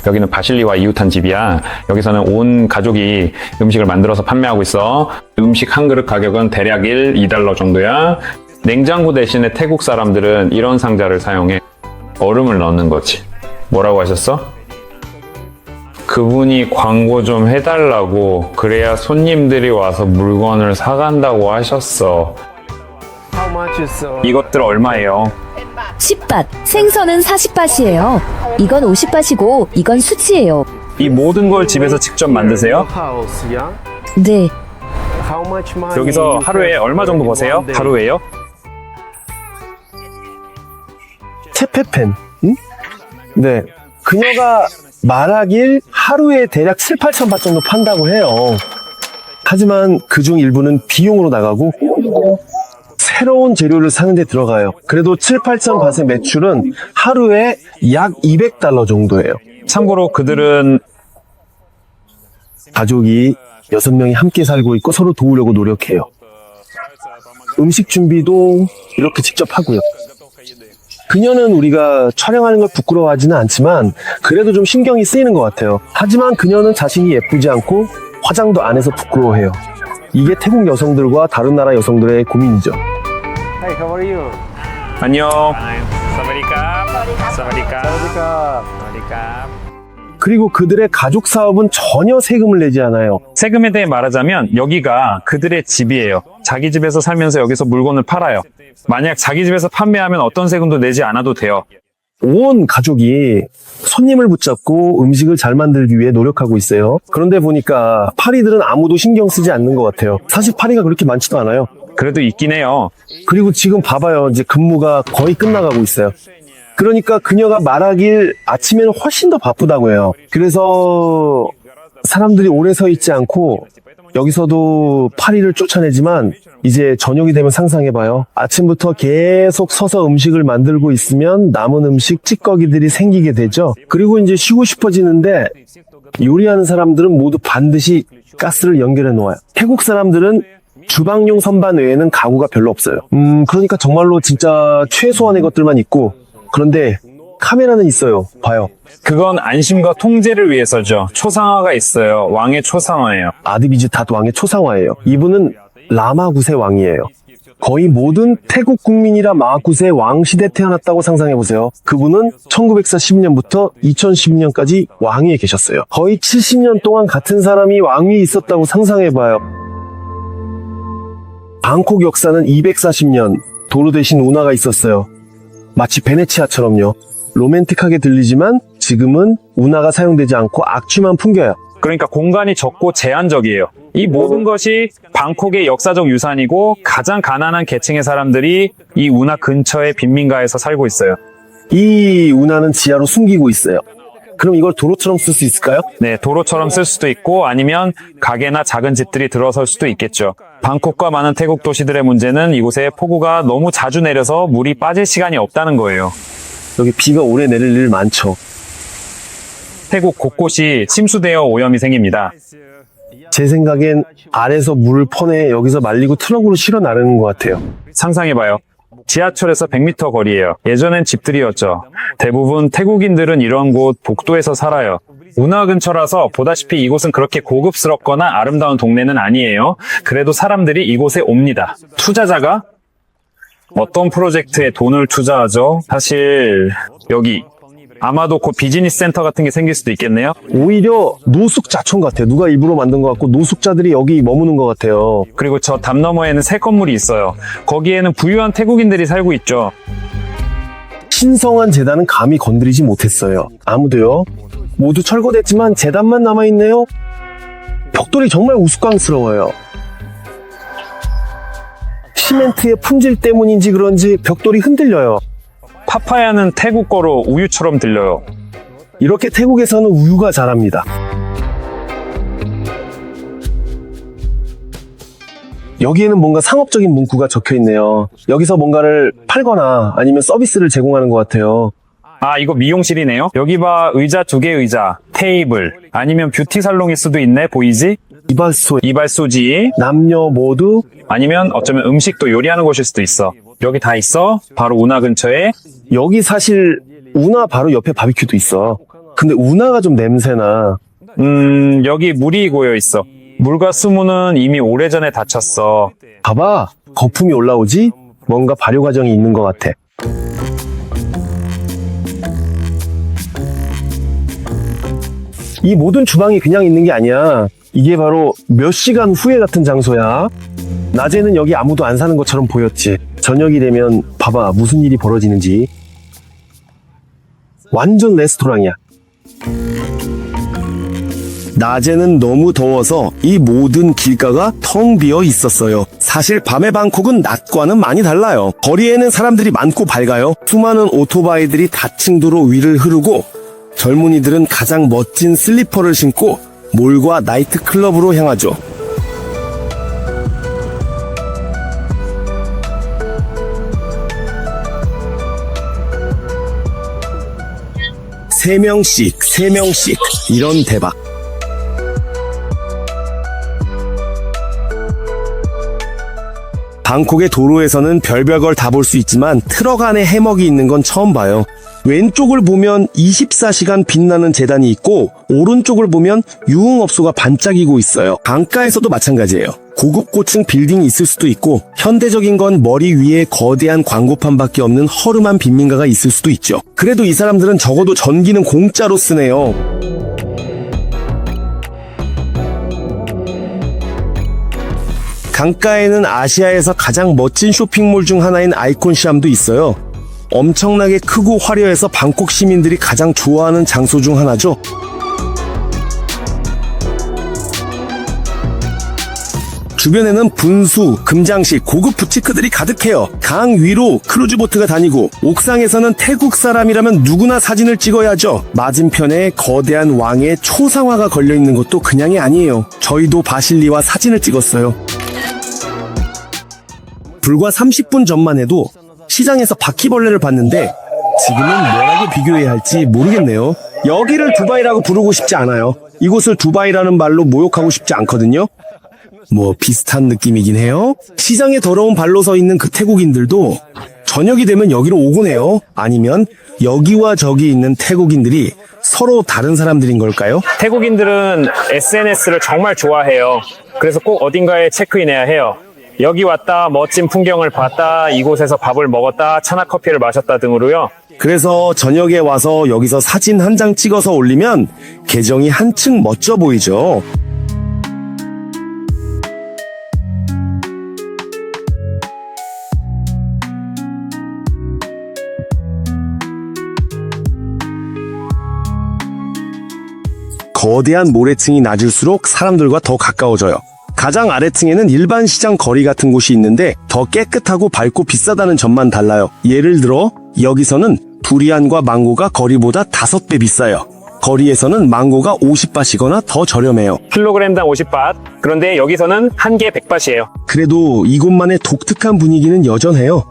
여기는 바실리와 이웃한 집이야. 여기서는 온 가족이 음식을 만들어서 판매하고 있어. 음식 한 그릇 가격은 대략 2달러 정도야. 냉장고 대신에 태국 사람들은 이런 상자를 사용해. 얼음을 넣는 거지. 뭐라고 하셨어? 그분이 광고 좀 해달라고 그래야 손님들이 와서 물건을 사간다고 하셨어. How much is 이것들 얼마예요? 10밭. 생선은 40밭이에요. 이건 50밭이고 이건 수치예요. 이 모든 걸 집에서 직접 만드세요? house? Yeah. 네. How much money? 여기서 you 하루에 have 얼마 정도 in 버세요? one day? 하루에요? 체페펜. 응? 네. 그녀가 말하길 하루에 대략 7, 8천 바 정도 판다고 해요. 하지만 그중 일부는 비용으로 나가고 새로운 재료를 사는 데 들어가요. 그래도 7, 8천 밭의 매출은 하루에 약 200달러 정도예요. 참고로 그들은 가족이 6명이 함께 살고 있고 서로 도우려고 노력해요. 음식 준비도 이렇게 직접 하고요. 그녀는 우리가 촬영하는 걸 부끄러워하지는 않지만 그래도 좀 신경이 쓰이는 것 같아요. 하지만 그녀는 자신이 예쁘지 않고 화장도 안 해서 부끄러워해요. 이게 태국 여성들과 다른 나라 여성들의 고민이죠. 안녕. 그리고 그들의 가족 사업은 전혀 세금을 내지 않아요. 세금에 대해 말하자면 여기가 그들의 집이에요. 자기 집에서 살면서 여기서 물건을 팔아요. 만약 자기 집에서 판매하면 어떤 세금도 내지 않아도 돼요. 온 가족이 손님을 붙잡고 음식을 잘 만들기 위해 노력하고 있어요. 그런데 보니까 파리들은 아무도 신경 쓰지 않는 것 같아요. 사실 파리가 그렇게 많지도 않아요. 그래도 있긴 해요. 그리고 지금 봐봐요. 이제 근무가 거의 끝나가고 있어요. 그러니까 그녀가 말하길 아침에는 훨씬 더 바쁘다고 해요. 그래서 사람들이 오래 서 있지 않고 여기서도 파리를 쫓아내지만 이제 저녁이 되면 상상해봐요. 아침부터 계속 서서 음식을 만들고 있으면 남은 음식 찌꺼기들이 생기게 되죠. 그리고 이제 쉬고 싶어지는데 요리하는 사람들은 모두 반드시 가스를 연결해 놓아요. 태국 사람들은 주방용 선반 외에는 가구가 별로 없어요. 그러니까 정말로 진짜 최소한의 것들만 있고, 그런데 카메라는 있어요. 봐요. 그건 안심과 통제를 위해서죠. 초상화가 있어요. 왕의 초상화예요. 아드비즈 닷 왕의 초상화예요. 이분은 라마구세 왕이에요. 거의 모든 태국 국민이라 마구세 왕 시대 태어났다고 상상해보세요. 그분은 1940년부터 2012년까지 왕위에 계셨어요. 거의 70년 동안 같은 사람이 왕위에 있었다고 상상해봐요. 방콕 역사는 240년, 도로 대신 운하가 있었어요. 마치 베네치아처럼요. 로맨틱하게 들리지만 지금은 운하가 사용되지 않고 악취만 풍겨요. 그러니까 공간이 적고 제한적이에요. 이 모든 것이 방콕의 역사적 유산이고 가장 가난한 계층의 사람들이 이 운하 근처의 빈민가에서 살고 있어요. 이 운하는 지하로 숨기고 있어요. 그럼 이걸 도로처럼 쓸 수 있을까요? 네, 도로처럼 쓸 수도 있고 아니면 가게나 작은 집들이 들어설 수도 있겠죠. 방콕과 많은 태국 도시들의 문제는 이곳에 폭우가 너무 자주 내려서 물이 빠질 시간이 없다는 거예요. 여기 비가 오래 내릴 일 많죠. 태국 곳곳이 침수되어 오염이 생깁니다. 제 생각엔 아래서 물을 퍼내 여기서 말리고 트럭으로 실어 나르는 것 같아요. 상상해봐요. 지하철에서 100m 거리예요. 예전엔 집들이었죠. 대부분 태국인들은 이런 곳 복도에서 살아요. 운하 근처라서 보다시피 이곳은 그렇게 고급스럽거나 아름다운 동네는 아니에요. 그래도 사람들이 이곳에 옵니다. 투자자가 어떤 프로젝트에 돈을 투자하죠? 사실 여기 아마도 곧 비즈니스 센터 같은 게 생길 수도 있겠네요. 오히려 노숙자촌 같아요. 누가 일부러 만든 것 같고 노숙자들이 여기 머무는 것 같아요. 그리고 저 담 너머에는 새 건물이 있어요. 거기에는 부유한 태국인들이 살고 있죠. 신성한 재단은 감히 건드리지 못했어요. 아무도요. 모두 철거됐지만 재단만 남아있네요. 벽돌이 정말 우스꽝스러워요. 시멘트의 품질 때문인지 그런지 벽돌이 흔들려요. 파파야는 태국 거로 우유처럼 들려요. 이렇게 태국에서는 우유가 자랍니다. 여기에는 뭔가 상업적인 문구가 적혀 있네요. 여기서 뭔가를 팔거나 아니면 서비스를 제공하는 것 같아요. 아, 이거 미용실이네요. 여기 봐, 의자 2개 의자, 테이블, 아니면 뷰티 살롱일 수도 있네. 보이지? 이발소지, 남녀 모두 아니면 어쩌면 음식도 요리하는 곳일 수도 있어. 여기 다 있어. 바로 운하 근처에. 여기 사실 운하 바로 옆에 바비큐도 있어. 근데 운하가 좀 냄새나. 여기 물이 고여 있어. 물과 수문은 이미 오래전에 닫혔어. 봐봐, 거품이 올라오지? 뭔가 발효 과정이 있는 것 같아. 이 모든 주방이 그냥 있는 게 아니야. 이게 바로 몇 시간 후에 같은 장소야. 낮에는 여기 아무도 안 사는 것처럼 보였지. 저녁이 되면 봐봐 무슨 일이 벌어지는지. 완전 레스토랑이야. 낮에는 너무 더워서 이 모든 길가가 텅 비어 있었어요. 사실 밤의 방콕은 낮과는 많이 달라요. 거리에는 사람들이 많고 밝아요. 수많은 오토바이들이 닫힌 도로 위를 흐르고 젊은이들은 가장 멋진 슬리퍼를 신고 몰과 나이트 클럽으로 향하죠. 세 명씩 이런 대박. 방콕의 도로에서는 별별 걸 다 볼 수 있지만 트럭 안에 해먹이 있는 건 처음 봐요. 왼쪽을 보면 24시간 빛나는 재단이 있고 오른쪽을 보면 유흥업소가 반짝이고 있어요. 강가에서도 마찬가지예요. 고급 고층 빌딩이 있을 수도 있고 현대적인 건 머리 위에 거대한 광고판밖에 없는 허름한 빈민가가 있을 수도 있죠. 그래도 이 사람들은 적어도 전기는 공짜로 쓰네요. 강가에는 아시아에서 가장 멋진 쇼핑몰 중 하나인 아이콘시암도 있어요. 엄청나게 크고 화려해서 방콕 시민들이 가장 좋아하는 장소 중 하나죠. 주변에는 분수, 금장식, 고급 부티크들이 가득해요. 강 위로 크루즈보트가 다니고 옥상에서는 태국 사람이라면 누구나 사진을 찍어야죠. 맞은편에 거대한 왕의 초상화가 걸려있는 것도 그냥이 아니에요. 저희도 바실리와 사진을 찍었어요. 불과 30분 전만 해도 시장에서 바퀴벌레를 봤는데 지금은 뭐라고 비교해야 할지 모르겠네요. 여기를 두바이라고 부르고 싶지 않아요. 이곳을 두바이라는 말로 모욕하고 싶지 않거든요. 뭐 비슷한 느낌이긴 해요. 시장에 더러운 발로 서 있는 그 태국인들도 저녁이 되면 여기로 오곤 해요. 아니면 여기와 저기 있는 태국인들이 서로 다른 사람들인 걸까요? 태국인들은 SNS를 정말 좋아해요. 그래서 꼭 어딘가에 체크인해야 해요. 여기 왔다, 멋진 풍경을 봤다, 이곳에서 밥을 먹었다, 차나 커피를 마셨다 등으로요. 그래서 저녁에 와서 여기서 사진 한 장 찍어서 올리면 계정이 한층 멋져 보이죠. 거대한 모래층이 낮을수록 사람들과 더 가까워져요. 가장 아래층에는 일반 시장 거리 같은 곳이 있는데 더 깨끗하고 밝고 비싸다는 점만 달라요. 예를 들어 여기서는 두리안과 망고가 거리보다 5배 비싸요. 거리에서는 망고가 50바시거나 더 저렴해요. 킬로그램당 50밭. 그런데 여기서는 한 개 100밭이에요. 그래도 이곳만의 독특한 분위기는 여전해요.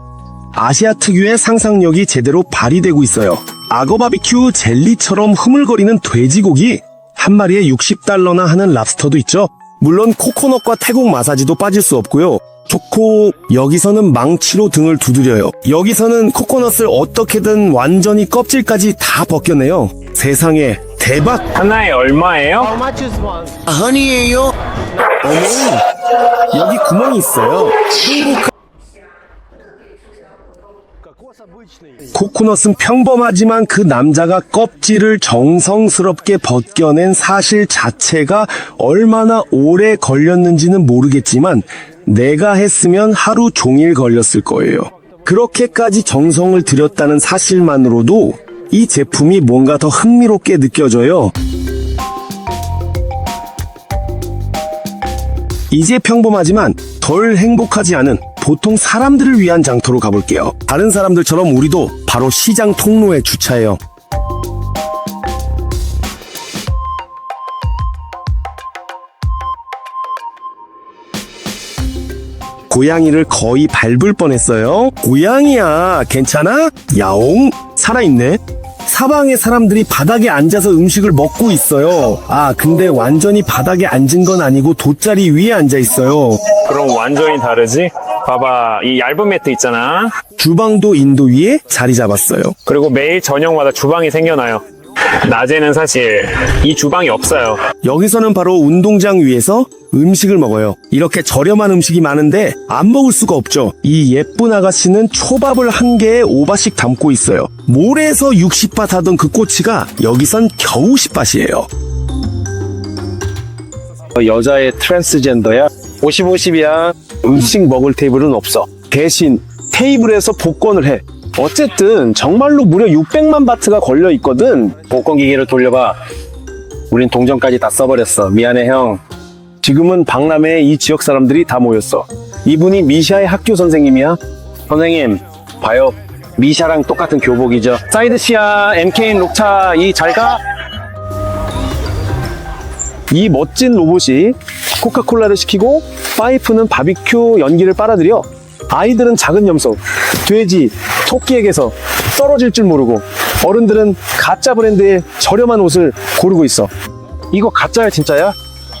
아시아 특유의 상상력이 제대로 발휘되고 있어요. 악어 바비큐 젤리처럼 흐물거리는 돼지고기, 한 마리에 60달러나 하는 랍스터도 있죠. 물론 코코넛과 태국 마사지도 빠질 수 없고요. 여기서는 망치로 등을 두드려요. 여기서는 코코넛을 어떻게든 완전히 껍질까지 다 벗겨내요. 세상에, 대박! 하나에 얼마예요? 아니에요. 어머, 여기 구멍이 있어요. 코코넛은 평범하지만 그 남자가 껍질을 정성스럽게 벗겨낸 사실 자체가 얼마나 오래 걸렸는지는 모르겠지만 내가 했으면 하루 종일 걸렸을 거예요. 그렇게까지 정성을 들였다는 사실만으로도 이 제품이 뭔가 더 흥미롭게 느껴져요. 이제 평범하지만 덜 행복하지 않은 보통 사람들을 위한 장터로 가볼게요. 다른 사람들처럼 우리도 바로 시장 통로에 주차해요. 고양이를 거의 밟을 뻔했어요. 고양이야, 괜찮아? 야옹, 살아있네. 사방의 사람들이 바닥에 앉아서 음식을 먹고 있어요. 아, 근데 완전히 바닥에 앉은 건 아니고 돗자리 위에 앉아 있어요. 그럼 완전히 다르지? 봐봐, 이 얇은 매트 있잖아. 주방도 인도 위에 자리 잡았어요. 그리고 매일 저녁마다 주방이 생겨나요. 낮에는 사실 이 주방이 없어요. 여기서는 바로 운동장 위에서 음식을 먹어요. 이렇게 저렴한 음식이 많은데 안 먹을 수가 없죠. 이 예쁜 아가씨는 초밥을 한 개에 5바씩 담고 있어요. 모래에서 60밭 하던 그 꼬치가 여기선 겨우 10밭이에요. 여자의 트랜스젠더야. 50-50이야. 음식 먹을 테이블은 없어. 대신 테이블에서 복권을 해. 어쨌든 정말로 무려 600만 바트가 걸려 있거든. 복권 기계를 돌려봐. 우린 동전까지 다 써버렸어. 미안해 형. 지금은 박람회에 이 지역 사람들이 다 모였어. 이분이 미샤의 학교 선생님이야. 선생님 봐요. 미샤랑 똑같은 교복이죠. 사이드시아, MKN 녹차 이 잘가. 이 멋진 로봇이 코카콜라를 시키고 파이프는 바비큐 연기를 빨아들여. 아이들은 작은 염소, 돼지, 토끼에게서 떨어질 줄 모르고 어른들은 가짜 브랜드의 저렴한 옷을 고르고 있어. 이거 가짜야 진짜야?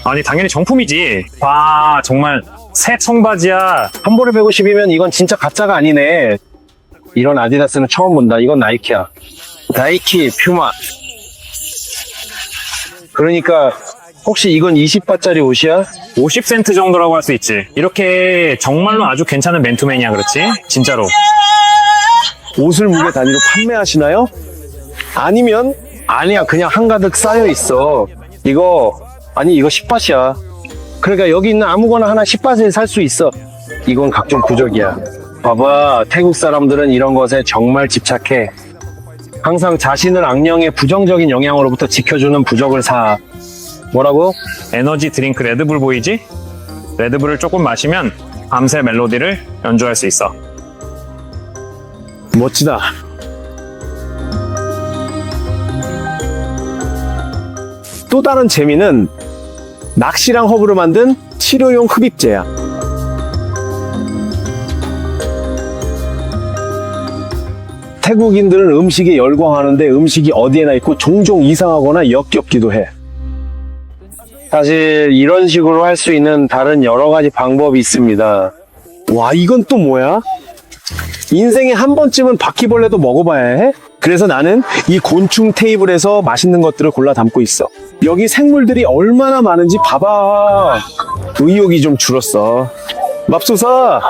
아니 당연히 정품이지. 와 정말 새 청바지야. 한 벌에 150이면 이건 진짜 가짜가 아니네. 이런 아디다스는 처음 본다. 이건 나이키야. 나이키, 퓨마. 그러니까 혹시 이건 20바짜리 옷이야? 50센트 정도라고 할 수 있지. 이렇게 정말로 아주 괜찮은 맨투맨이야, 그렇지? 진짜로. 옷을 무게 단위로 판매하시나요? 아니면 아니야, 그냥 한가득 쌓여 있어. 이거 10바트야. 그러니까 여기 있는 아무거나 하나 10바트에 살 수 있어. 이건 각종 부적이야. 봐봐, 태국 사람들은 이런 것에 정말 집착해. 항상 자신을 악령의 부정적인 영향으로부터 지켜주는 부적을 사. 뭐라고? 에너지 드링크 레드불 보이지? 레드불을 조금 마시면 밤새 멜로디를 연주할 수 있어. 멋지다. 또 다른 재미는 낚시랑 허브로 만든 치료용 흡입제야. 태국인들은 음식에 열광하는데 음식이 어디에나 있고 종종 이상하거나 역겹기도 해. 사실 이런 식으로 할 수 있는 다른 여러 가지 방법이 있습니다. 와, 이건 또 뭐야? 인생에 한 번쯤은 바퀴벌레도 먹어봐야 해? 그래서 나는 이 곤충 테이블에서 맛있는 것들을 골라 담고 있어. 여기 생물들이 얼마나 많은지 봐봐. 의욕이 좀 줄었어. 맙소사,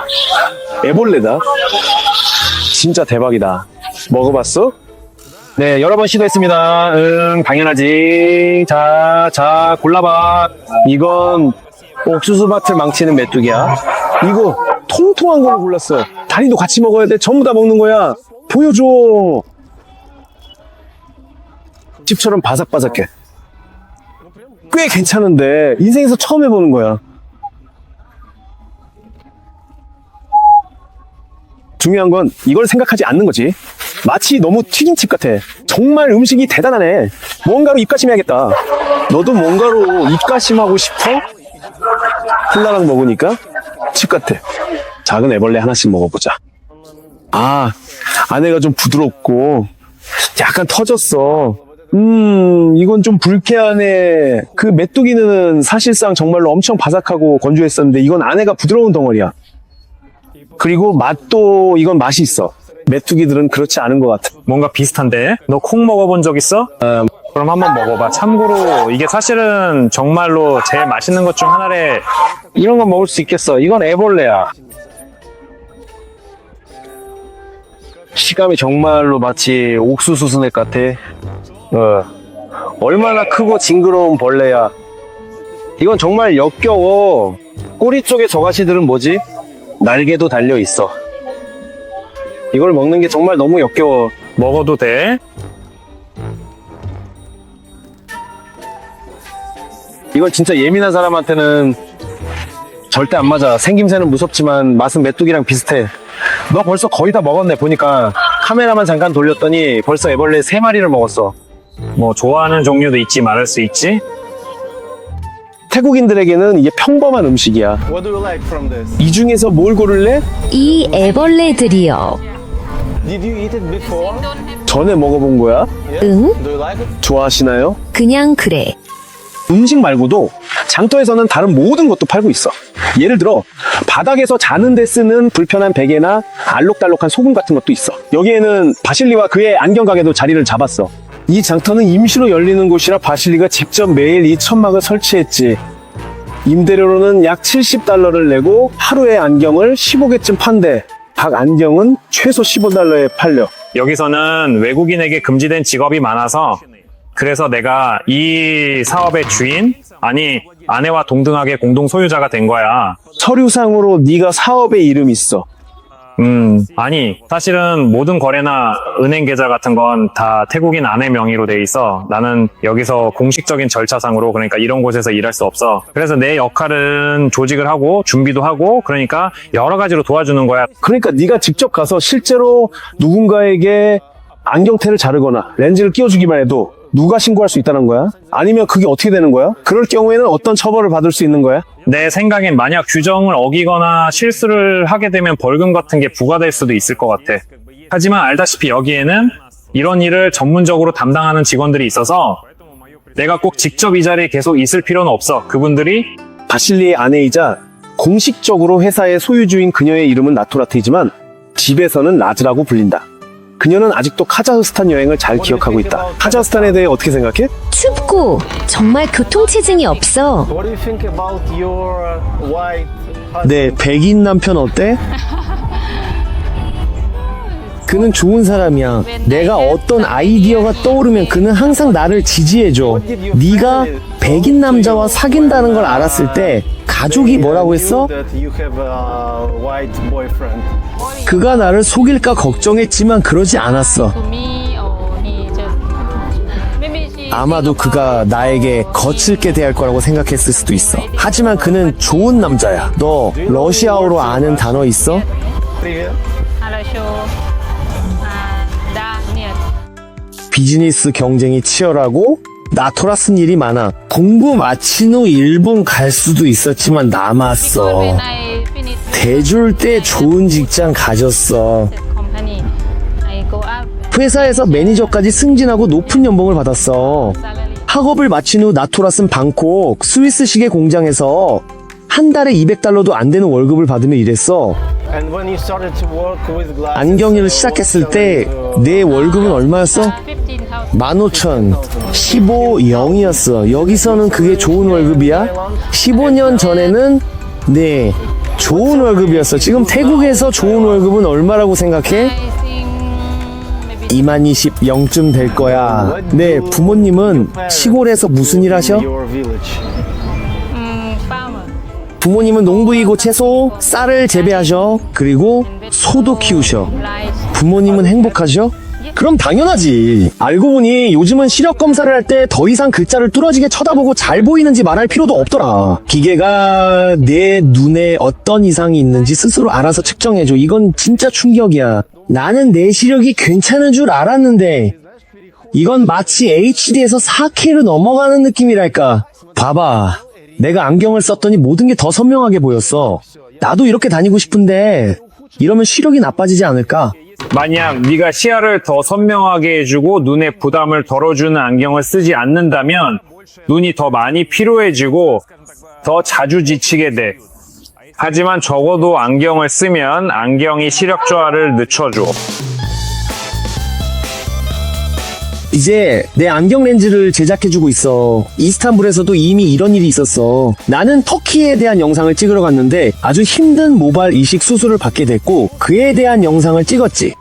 애벌레다. 진짜 대박이다. 먹어봤어? 네, 여러 번 시도했습니다. 당연하지. 자, 골라봐. 이건 옥수수밭을 망치는 메뚜기야. 이거 통통한 거를 골랐어. 다리도 같이 먹어야 돼. 전부 다 먹는 거야. 보여줘. 집처럼 바삭바삭해. 꽤 괜찮은데 인생에서 처음 해보는 거야. 중요한 건 이걸 생각하지 않는 거지. 마치 너무 튀김칩 같아. 정말 음식이 대단하네. 뭔가로 입가심해야겠다. 너도 뭔가로 입가심하고 싶어? 콜라랑 먹으니까 칩 같아. 작은 애벌레 하나씩 먹어보자. 아, 안에가 좀 부드럽고 약간 터졌어. 이건 좀 불쾌하네. 그 메뚜기는 사실상 정말로 엄청 바삭하고 건조했었는데 이건 안에가 부드러운 덩어리야. 그리고 맛도 이건 맛이 있어. 메뚜기들은 그렇지 않은 것 같아. 뭔가 비슷한데? 너 콩 먹어본 적 있어? 그럼 한번 먹어봐. 참고로 이게 사실은 정말로 제일 맛있는 것 중 하나래. 이런 건 먹을 수 있겠어. 이건 애벌레야. 식감이 정말로 마치 옥수수 스낵 같아. 얼마나 크고 징그러운 벌레야. 이건 정말 역겨워. 꼬리 쪽에 저가시들은 뭐지? 날개도 달려 있어. 이걸 먹는 게 정말 너무 역겨워. 먹어도 돼? 이건 진짜 예민한 사람한테는 절대 안 맞아. 생김새는 무섭지만 맛은 메뚜기랑 비슷해. 너 벌써 거의 다 먹었네. 보니까 카메라만 잠깐 돌렸더니 벌써 애벌레 3마리를 먹었어. 뭐 좋아하는 종류도 있지 말할 수 있지? 태국인들에게는 이게 평범한 음식이야. What do you like from this? 이 중에서 뭘 고를래? 이 애벌레들이요. Did you eat it before? 전에 먹어본 거야? 응? Do you like it? 좋아하시나요? 그냥 그래. 음식 말고도 장터에서는 다른 모든 것도 팔고 있어. 예를 들어 바닥에서 자는 데 쓰는 불편한 베개나 알록달록한 소금 같은 것도 있어. 여기에는 바실리와 그의 안경 가게도 자리를 잡았어. 이 장터는 임시로 열리는 곳이라 바실리가 직접 매일 이 천막을 설치했지. 임대료로는 약 70달러를 내고 하루에 안경을 15개쯤 판대. 각 안경은 최소 15달러에 팔려. 여기서는 외국인에게 금지된 직업이 많아서 그래서 내가 이 사업의 주인? 아니 아내와 동등하게 공동 소유자가 된 거야. 서류상으로 네가 사업의 이름이 있어. 아니 사실은 모든 거래나 은행 계좌 같은 건 다 태국인 아내 명의로 돼 있어. 나는 여기서 공식적인 절차상으로 그러니까 이런 곳에서 일할 수 없어. 그래서 내 역할은 조직을 하고 준비도 하고 그러니까 여러 가지로 도와주는 거야. 그러니까 네가 직접 가서 실제로 누군가에게 안경테를 자르거나 렌즈를 끼워주기만 해도 누가 신고할 수 있다는 거야? 아니면 그게 어떻게 되는 거야? 그럴 경우에는 어떤 처벌을 받을 수 있는 거야? 내 생각엔 만약 규정을 어기거나 실수를 하게 되면 벌금 같은 게 부과될 수도 있을 것 같아. 하지만 알다시피 여기에는 이런 일을 전문적으로 담당하는 직원들이 있어서 내가 꼭 직접 이 자리에 계속 있을 필요는 없어. 그분들이 바실리의 아내이자 공식적으로 회사의 소유주인 그녀의 이름은 나토라트이지만 집에서는 라즈라고 불린다. 그녀는 아직도 카자흐스탄 여행을 잘 기억하고 있다. 카자흐스탄에 대해 어떻게 생각해? 춥고 정말 교통체증이 없어. 네, 백인 남편 어때? 그는 좋은 사람이야. 내가 어떤 아이디어가 떠오르면 그는 항상 나를 지지해줘. 네가 백인 남자와 사귄다는 걸 알았을 때 가족이 뭐라고 했어? 그가 나를 속일까 걱정했지만 그러지 않았어. 아마도 그가 나에게 거칠게 대할 거라고 생각했을 수도 있어. 하지만 그는 좋은 남자야. 너 러시아어로 아는 단어 있어? 비즈니스 경쟁이 치열하고 나토라스는 일이 많아. 공부 마친 후 일본 갈 수도 있었지만 남았어. 대졸 때 좋은 직장 가졌어. 회사에서 매니저까지 승진하고 높은 연봉을 받았어. 학업을 마친 후 나토라스는 방콕 스위스식의 공장에서 한 달에 $200도 안 되는 월급을 받으며 일했어. 안경일을 시작했을 때 내 월급은 얼마였어? 15,000, 15,000이었어. 여기서는 그게 좋은 월급이야? 15년 전에는 네, 좋은 월급이었어. 지금 태국에서 좋은 월급은 얼마라고 생각해? 20,020 0쯤 될 거야. 네, 부모님은 시골에서 무슨 일 하셔? 부모님은 농부이고 채소, 쌀을 재배하셔. 그리고 소도 키우셔. 부모님은 행복하셔? 그럼 당연하지. 알고 보니 요즘은 시력 검사를 할 때 더 이상 글자를 뚫어지게 쳐다보고 잘 보이는지 말할 필요도 없더라. 기계가 내 눈에 어떤 이상이 있는지 스스로 알아서 측정해줘. 이건 진짜 충격이야. 나는 내 시력이 괜찮은 줄 알았는데 이건 마치 HD에서 4K로 넘어가는 느낌이랄까. 봐봐. 내가 안경을 썼더니 모든 게 더 선명하게 보였어. 나도 이렇게 다니고 싶은데 이러면 시력이 나빠지지 않을까? 만약 네가 시야를 더 선명하게 해주고 눈에 부담을 덜어주는 안경을 쓰지 않는다면 눈이 더 많이 피로해지고 더 자주 지치게 돼. 하지만 적어도 안경을 쓰면 안경이 시력 저하를 늦춰줘. 이제 내 안경 렌즈를 제작해주고 있어. 이스탄불에서도 이미 이런 일이 있었어. 나는 터키에 대한 영상을 찍으러 갔는데 아주 힘든 모발 이식 수술을 받게 됐고 그에 대한 영상을 찍었지.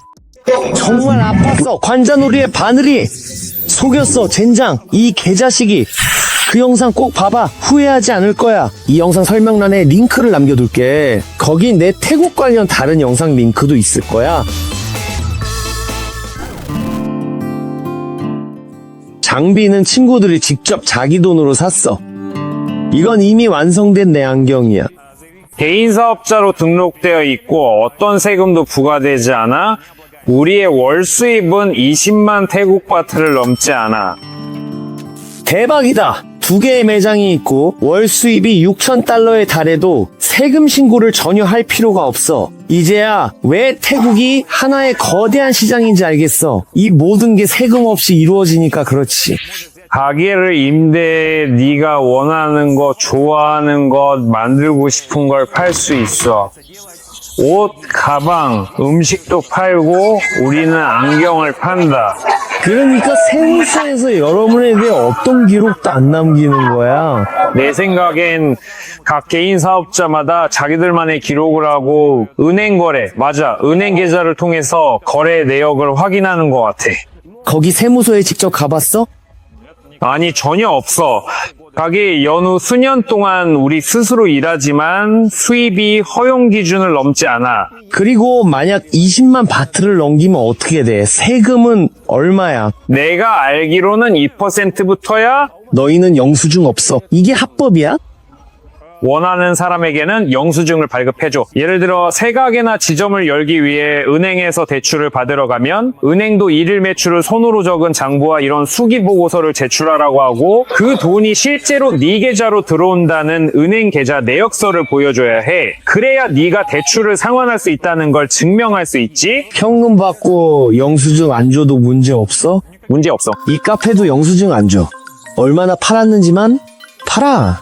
정말 아팠어. 관자놀이의 바늘이 속였어. 젠장. 이 개자식이. 그 영상 꼭 봐봐. 후회하지 않을 거야. 이 영상 설명란에 링크를 남겨둘게. 거기 내 태국 관련 다른 영상 링크도 있을 거야. 장비는 친구들이 직접 자기 돈으로 샀어. 이건 이미 완성된 내 안경이야. 개인 사업자로 등록되어 있고 어떤 세금도 부과되지 않아 우리의 월 수입은 20만 태국 바트를 넘지 않아. 대박이다. 2개의 매장이 있고 월 수입이 $6,000에 달해도 세금 신고를 전혀 할 필요가 없어. 이제야 왜 태국이 하나의 거대한 시장인지 알겠어. 이 모든 게 세금 없이 이루어지니까 그렇지. 가게를 임대해 네가 원하는 것, 좋아하는 것, 만들고 싶은 걸 팔 수 있어. 옷, 가방, 음식도 팔고 우리는 안경을 판다. 그러니까 세무서에서 여러분에 대해 어떤 기록도 안 남기는 거야. 내 생각엔 각 개인 사업자마다 자기들만의 기록을 하고 은행 거래, 맞아, 은행 계좌를 통해서 거래 내역을 확인하는 것 같아. 거기 세무서에 직접 가봤어? 아니, 전혀 없어. 가게 연후 수년 동안 우리 스스로 일하지만 수입이 허용 기준을 넘지 않아. 그리고 만약 20만 바트를 넘기면 어떻게 돼? 세금은 얼마야? 내가 알기로는 2%부터야 너희는 영수증 없어. 이게 합법이야? 원하는 사람에게는 영수증을 발급해줘. 예를 들어 새 가게나 지점을 열기 위해 은행에서 대출을 받으러 가면 은행도 일일 매출을 손으로 적은 장부와 이런 수기 보고서를 제출하라고 하고 그 돈이 실제로 네 계좌로 들어온다는 은행 계좌 내역서를 보여줘야 해. 그래야 네가 대출을 상환할 수 있다는 걸 증명할 수 있지. 현금 받고 영수증 안 줘도 문제 없어? 문제 없어. 이 카페도 영수증 안 줘. 얼마나 팔았는지만 팔아.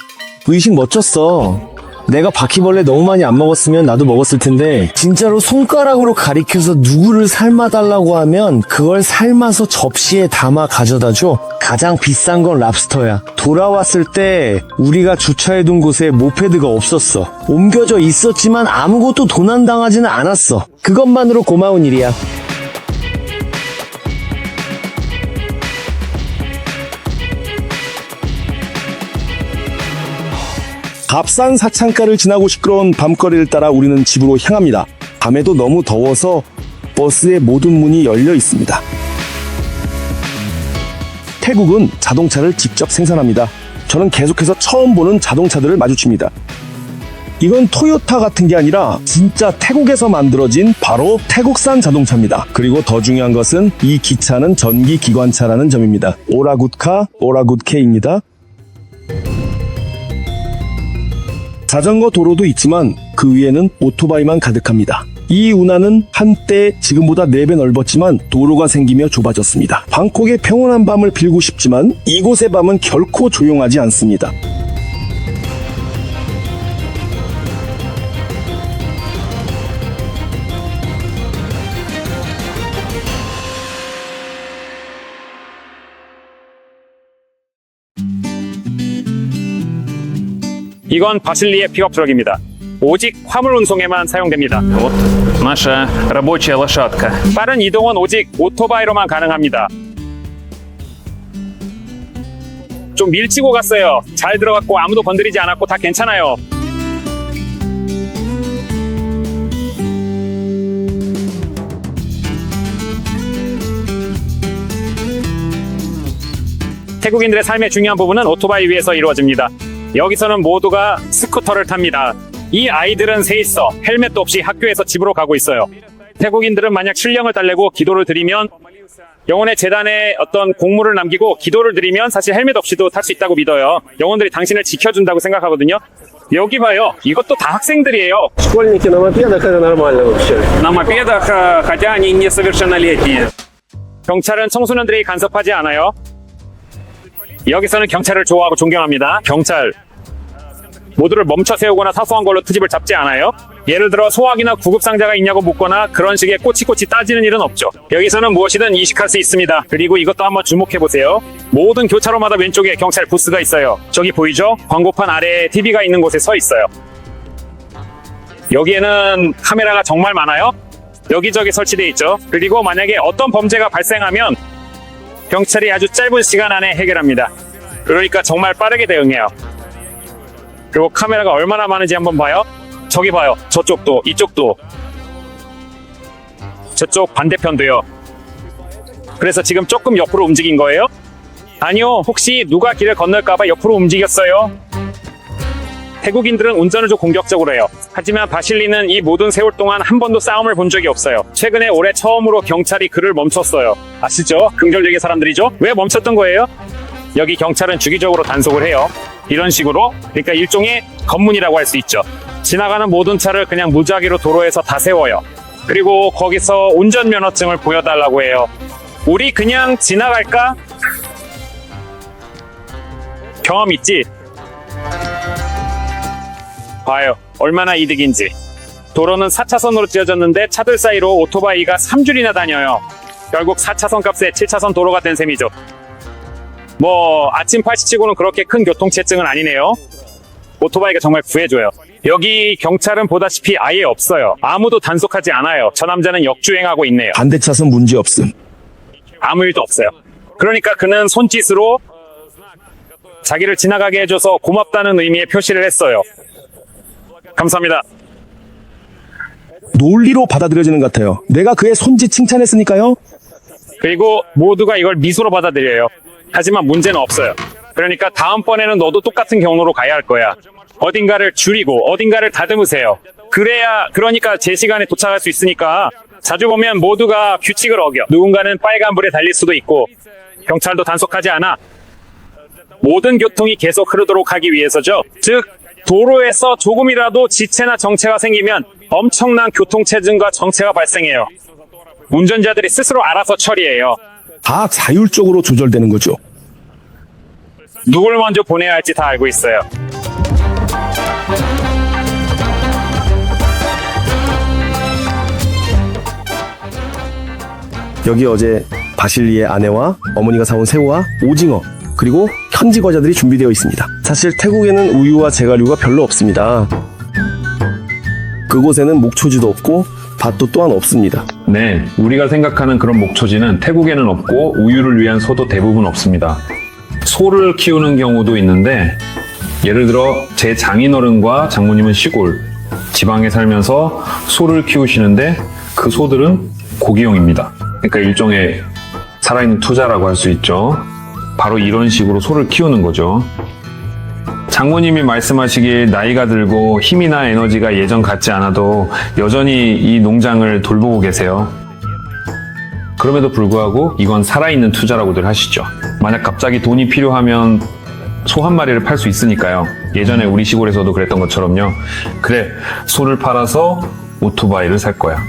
의식 멋졌어. 내가 바퀴벌레 너무 많이 안 먹었으면 나도 먹었을 텐데 진짜로 손가락으로 가리켜서 누구를 삶아달라고 하면 그걸 삶아서 접시에 담아 가져다 줘. 가장 비싼 건 랍스터야. 돌아왔을 때 우리가 주차해둔 곳에 모페드가 없었어. 옮겨져 있었지만 아무것도 도난당하지는 않았어. 그것만으로 고마운 일이야. 값싼 사창가를 지나고 시끄러운 밤거리를 따라 우리는 집으로 향합니다. 밤에도 너무 더워서 버스의 모든 문이 열려 있습니다. 태국은 자동차를 직접 생산합니다. 저는 계속해서 처음 보는 자동차들을 마주칩니다. 이건 토요타 같은 게 아니라 진짜 태국에서 만들어진 바로 태국산 자동차입니다. 그리고 더 중요한 것은 이 기차는 전기 기관차라는 점입니다. 오라굿카, 오라굿케입니다. 자전거 도로도 있지만 그 위에는 오토바이만 가득합니다. 이 운하는 한때 지금보다 4배 넓었지만 도로가 생기며 좁아졌습니다. 방콕의 평온한 밤을 빌고 싶지만 이곳의 밤은 결코 조용하지 않습니다. 이건 바실리의 픽업 트럭입니다. 오직 화물 운송에만 사용됩니다. Вот наша рабочая лошадка. 빠른 이동은 오직 오토바이로만 가능합니다. 좀 밀치고 갔어요. 잘 들어갔고 아무도 건드리지 않았고 다 괜찮아요. 태국인들의 삶의 중요한 부분은 오토바이 위에서 이루어집니다. 여기서는 모두가 스쿠터를 탑니다. 이 아이들은 세 있어 헬멧도 없이 학교에서 집으로 가고 있어요. 태국인들은 만약 신령을 달래고 기도를 드리면 영혼의 재단에 어떤 공물을 남기고 기도를 드리면 사실 헬멧 없이도 탈 수 있다고 믿어요. 영혼들이 당신을 지켜준다고 생각하거든요. 여기 봐요. 이것도 다 학생들이에요. Школьники на мопедах это нормально вообще. На мопедах, хотя они несовершеннолетние. 경찰은 청소년들이 간섭하지 않아요. 여기서는 경찰을 좋아하고 존경합니다. 경찰. 모두를 멈춰 세우거나 사소한 걸로 트집을 잡지 않아요. 예를 들어 소화기나 구급상자가 있냐고 묻거나 그런 식의 꼬치꼬치 따지는 일은 없죠. 여기서는 무엇이든 이식할 수 있습니다. 그리고 이것도 한번 주목해보세요. 모든 교차로마다 왼쪽에 경찰 부스가 있어요. 저기 보이죠? 광고판 아래에 TV가 있는 곳에 서 있어요. 여기에는 카메라가 정말 많아요. 여기저기 설치되어 있죠. 그리고 만약에 어떤 범죄가 발생하면 경찰이 아주 짧은 시간 안에 해결합니다. 그러니까 정말 빠르게 대응해요. 그리고 카메라가 얼마나 많은지 한번 봐요. 저기 봐요. 저쪽도, 이쪽도. 저쪽 반대편도요. 그래서 지금 조금 옆으로 움직인 거예요? 아니요. 혹시 누가 길을 건널까봐 옆으로 움직였어요. 태국인들은 운전을 좀 공격적으로 해요. 하지만 바실리는 이 모든 세월 동안 한 번도 싸움을 본 적이 없어요. 최근에 올해 처음으로 경찰이 그를 멈췄어요. 아시죠? 긍정적인 사람들이죠? 왜 멈췄던 거예요? 여기 경찰은 주기적으로 단속을 해요. 이런 식으로. 그러니까 일종의 검문이라고 할 수 있죠. 지나가는 모든 차를 그냥 무작위로 도로에서 다 세워요. 그리고 거기서 운전면허증을 보여달라고 해요. 우리 그냥 지나갈까? 경험 있지? 봐요. 얼마나 이득인지. 도로는 4차선으로 지어졌는데 차들 사이로 오토바이가 3줄이나 다녀요. 결국 4차선 값에 7차선 도로가 된 셈이죠. 뭐 아침 8시치고는 그렇게 큰 교통체증은 아니네요. 오토바이가 정말 구해줘요. 여기 경찰은 보다시피 아예 없어요. 아무도 단속하지 않아요. 저 남자는 역주행하고 있네요. 반대차선 문제 없음. 아무 일도 없어요. 그러니까 그는 손짓으로 자기를 지나가게 해줘서 고맙다는 의미의 표시를 했어요. 감사합니다. 논리로 받아들여지는 것 같아요. 내가 그의 손짓 칭찬했으니까요. 그리고 모두가 이걸 미소로 받아들여요. 하지만 문제는 없어요. 그러니까 다음번에는 너도 똑같은 경로로 가야 할 거야. 어딘가를 줄이고 어딘가를 다듬으세요. 그러니까 제 시간에 도착할 수 있으니까. 자주 보면 모두가 규칙을 어겨. 누군가는 빨간불에 달릴 수도 있고 경찰도 단속하지 않아. 모든 교통이 계속 흐르도록 하기 위해서죠. 즉 도로에서 조금이라도 지체나 정체가 생기면 엄청난 교통체증과 정체가 발생해요. 운전자들이 스스로 알아서 처리해요. 다 자율적으로 조절되는 거죠. 누굴 먼저 보내야 할지 다 알고 있어요. 여기 어제 바실리의 아내와 어머니가 사온 새우와 오징어 그리고 현지 과자들이 준비되어 있습니다. 사실 태국에는 우유와 제과류가 별로 없습니다. 그곳에는 목초지도 없고 밭도 또한 없습니다. 네, 우리가 생각하는 그런 목초지는 태국에는 없고 우유를 위한 소도 대부분 없습니다. 소를 키우는 경우도 있는데 예를 들어 제 장인어른과 장모님은 시골, 지방에 살면서 소를 키우시는데 그 소들은 고기용입니다. 그러니까 일종의 살아있는 투자라고 할 수 있죠. 바로 이런 식으로 소를 키우는 거죠. 장모님이 말씀하시길 나이가 들고 힘이나 에너지가 예전 같지 않아도 여전히 이 농장을 돌보고 계세요. 그럼에도 불구하고 이건 살아있는 투자라고들 하시죠. 만약 갑자기 돈이 필요하면 소 한 마리를 팔 수 있으니까요. 예전에 우리 시골에서도 그랬던 것처럼요. 그래, 소를 팔아서 오토바이를 살 거야.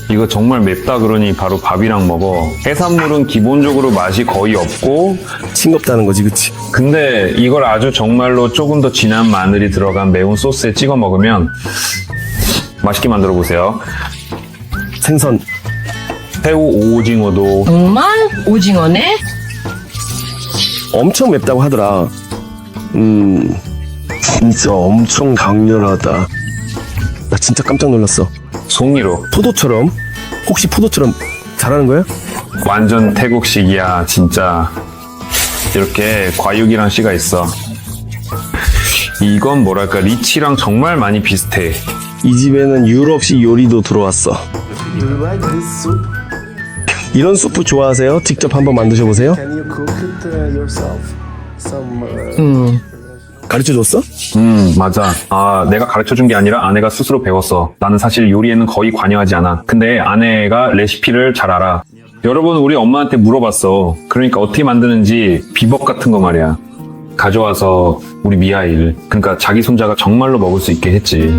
이거 정말 맵다 그러니 바로 밥이랑 먹어. 해산물은 기본적으로 맛이 거의 없고 싱겁다는 거지, 그치? 근데 이걸 아주 정말로 조금 더 진한 마늘이 들어간 매운 소스에 찍어 먹으면 맛있게 만들어 보세요. 생선. 새우 오징어도 정말 오징어네? 엄청 맵다고 하더라. 진짜 엄청 강렬하다. 나 진짜 깜짝 놀랐어. 송이로 포도처럼? 혹시 포도처럼 잘하는 거야? 완전 태국식이야 진짜. 이렇게 과육이랑 씨가 있어. 이건 뭐랄까 리치랑 정말 많이 비슷해. 이 집에는 유럽식 요리도 들어왔어. 이런 수프 좋아하세요? 직접 한번 만드셔보세요. 가르쳐줬어? 맞아. 아, 내가 가르쳐준 게 아니라 아내가 스스로 배웠어. 나는 사실 요리에는 거의 관여하지 않아. 근데 아내가 레시피를 잘 알아. 여러분, 우리 엄마한테 물어봤어. 그러니까 어떻게 만드는지 비법 같은 거 말이야. 가져와서 우리 미아일, 그러니까 자기 손자가 정말로 먹을 수 있게 했지.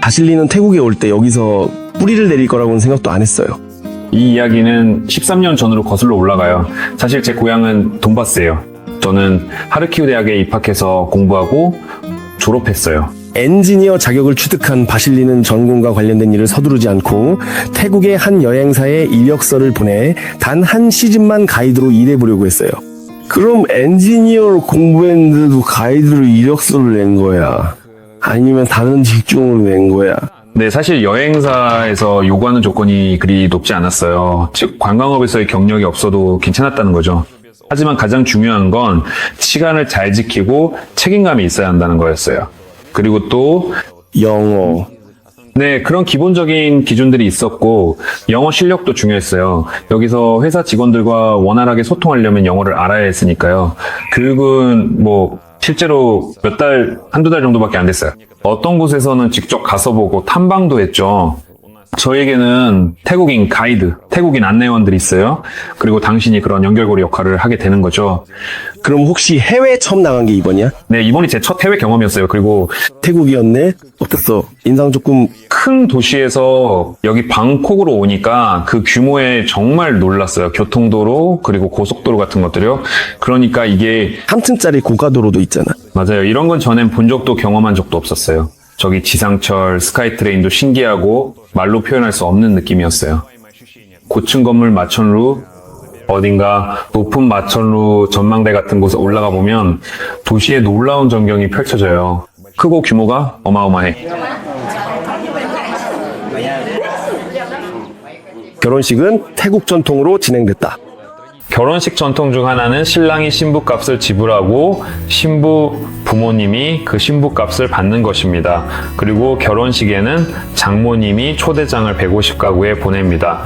바실리는 태국에 올 때 여기서 뿌리를 내릴 거라고는 생각도 안 했어요. 이 이야기는 13년 전으로 거슬러 올라가요. 사실 제 고향은 돈바스예요. 저는 하르키우 대학에 입학해서 공부하고 졸업했어요. 엔지니어 자격을 취득한 바실리는 전공과 관련된 일을 서두르지 않고 태국의 한 여행사에 이력서를 보내 단 한 시즌만 가이드로 일해보려고 했어요. 그럼 엔지니어를 공부했는데도 가이드로 이력서를 낸 거야? 아니면 다른 직종으로 낸 거야? 네, 사실 여행사에서 요구하는 조건이 그리 높지 않았어요. 즉, 관광업에서의 경력이 없어도 괜찮았다는 거죠. 하지만 가장 중요한 건 시간을 잘 지키고 책임감이 있어야 한다는 거였어요. 그리고 또 영어. 네, 그런 기본적인 기준들이 있었고 영어 실력도 중요했어요. 여기서 회사 직원들과 원활하게 소통하려면 영어를 알아야 했으니까요. 교육은 실제로 한두 달 정도밖에 안 됐어요. 어떤 곳에서는 직접 가서 보고 탐방도 했죠. 저에게는 태국인 가이드, 태국인 안내원들이 있어요. 그리고 당신이 그런 연결고리 역할을 하게 되는 거죠. 그럼 혹시 해외 처음 나간 게 이번이야? 네, 이번이 제 첫 해외 경험이었어요. 그리고 태국이었네? 어땠어? 인상 조금 큰 도시에서 여기 방콕으로 오니까 그 규모에 정말 놀랐어요. 교통도로, 그리고 고속도로 같은 것들이요. 그러니까 이게 3층짜리 고가도로도 있잖아. 맞아요. 이런 건 전엔 본 적도 경험한 적도 없었어요. 저기 지상철, 스카이트레인도 신기하고 말로 표현할 수 없는 느낌이었어요. 고층 건물 마천루, 어딘가 높은 마천루 전망대 같은 곳에 올라가 보면 도시의 놀라운 전경이 펼쳐져요. 크고 규모가 어마어마해. 결혼식은 태국 전통으로 진행됐다. 결혼식 전통 중 하나는 신랑이 신부값을 지불하고 신부 부모님이 그 신부값을 받는 것입니다. 그리고 결혼식에는 장모님이 초대장을 150가구에 보냅니다.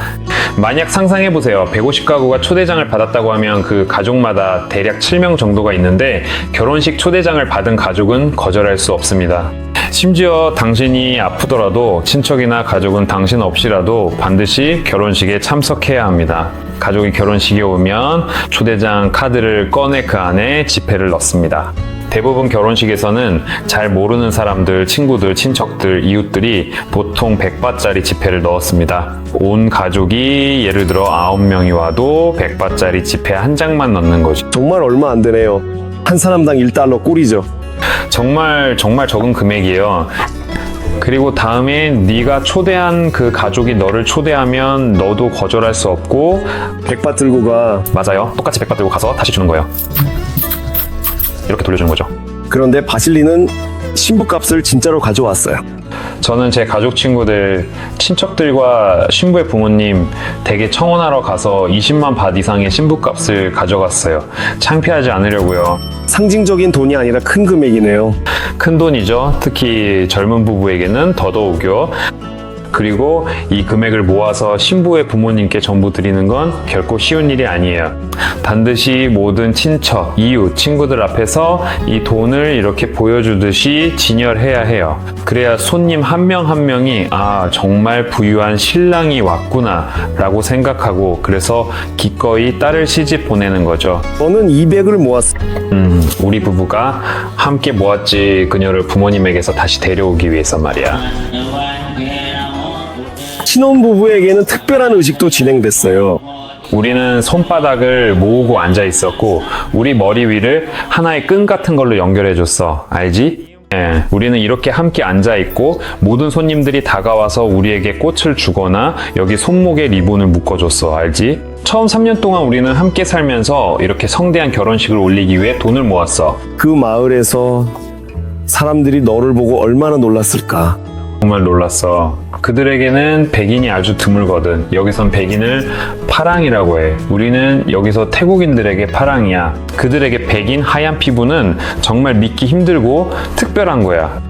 만약 상상해보세요. 150가구가 초대장을 받았다고 하면 그 가족마다 대략 7명 정도가 있는데 결혼식 초대장을 받은 가족은 거절할 수 없습니다. 심지어 당신이 아프더라도 친척이나 가족은 당신 없이라도 반드시 결혼식에 참석해야 합니다. 가족이 결혼식에 오면 초대장 카드를 꺼내 그 안에 지폐를 넣습니다. 대부분 결혼식에서는 잘 모르는 사람들, 친구들, 친척들, 이웃들이 보통 100바짜리 지폐를 넣었습니다. 온 가족이 예를 들어 9명이 와도 100바짜리 지폐 한 장만 넣는 거죠. 정말 얼마 안 되네요. 한 사람당 $1 꼴이죠. 정말 적은 금액이에요. 그리고 다음에 네가 초대한 그 가족이 너를 초대하면 너도 거절할 수 없고 백밭 들고 가. 맞아요. 똑같이 백밭 들고 가서 다시 주는 거예요. 이렇게 돌려주는 거죠. 그런데 바실리는 신부값을 진짜로 가져왔어요. 저는 제 가족 친구들, 친척들과 신부의 부모님 댁에 청혼하러 가서 20만 밭 이상의 신부값을 가져갔어요. 창피하지 않으려고요. 상징적인 돈이 아니라 큰 금액이네요. 큰 돈이죠. 특히 젊은 부부에게는 더더욱요. 그리고 이 금액을 모아서 신부의 부모님께 전부 드리는 건 결코 쉬운 일이 아니에요. 반드시 모든 친척, 이웃, 친구들 앞에서 이 돈을 이렇게 보여주듯이 진열해야 해요. 그래야 손님 한 명 한 명이 아, 정말 부유한 신랑이 왔구나 라고 생각하고 그래서 기꺼이 딸을 시집 보내는 거죠. 저는 200을 모았어요. 우리 부부가 함께 모았지 그녀를 부모님에게서 다시 데려오기 위해서 말이야. 신혼부부에게는 특별한 의식도 진행됐어요. 우리는 손바닥을 모으고 앉아 있었고 우리 머리 위를 하나의 끈 같은 걸로 연결해 줬어. 알지? 예, 우리는 이렇게 함께 앉아 있고 모든 손님들이 다가와서 우리에게 꽃을 주거나 여기 손목에 리본을 묶어줬어. 알지? 처음 3년 동안 우리는 함께 살면서 이렇게 성대한 결혼식을 올리기 위해 돈을 모았어. 그 마을에서 사람들이 너를 보고 얼마나 놀랐을까. 정말 놀랐어. 그들에게는 백인이 아주 드물거든. 여기선 백인을 파랑이라고 해. 우리는 여기서 태국인들에게 파랑이야. 그들에게 백인 하얀 피부는 정말 믿기 힘들고 특별한 거야.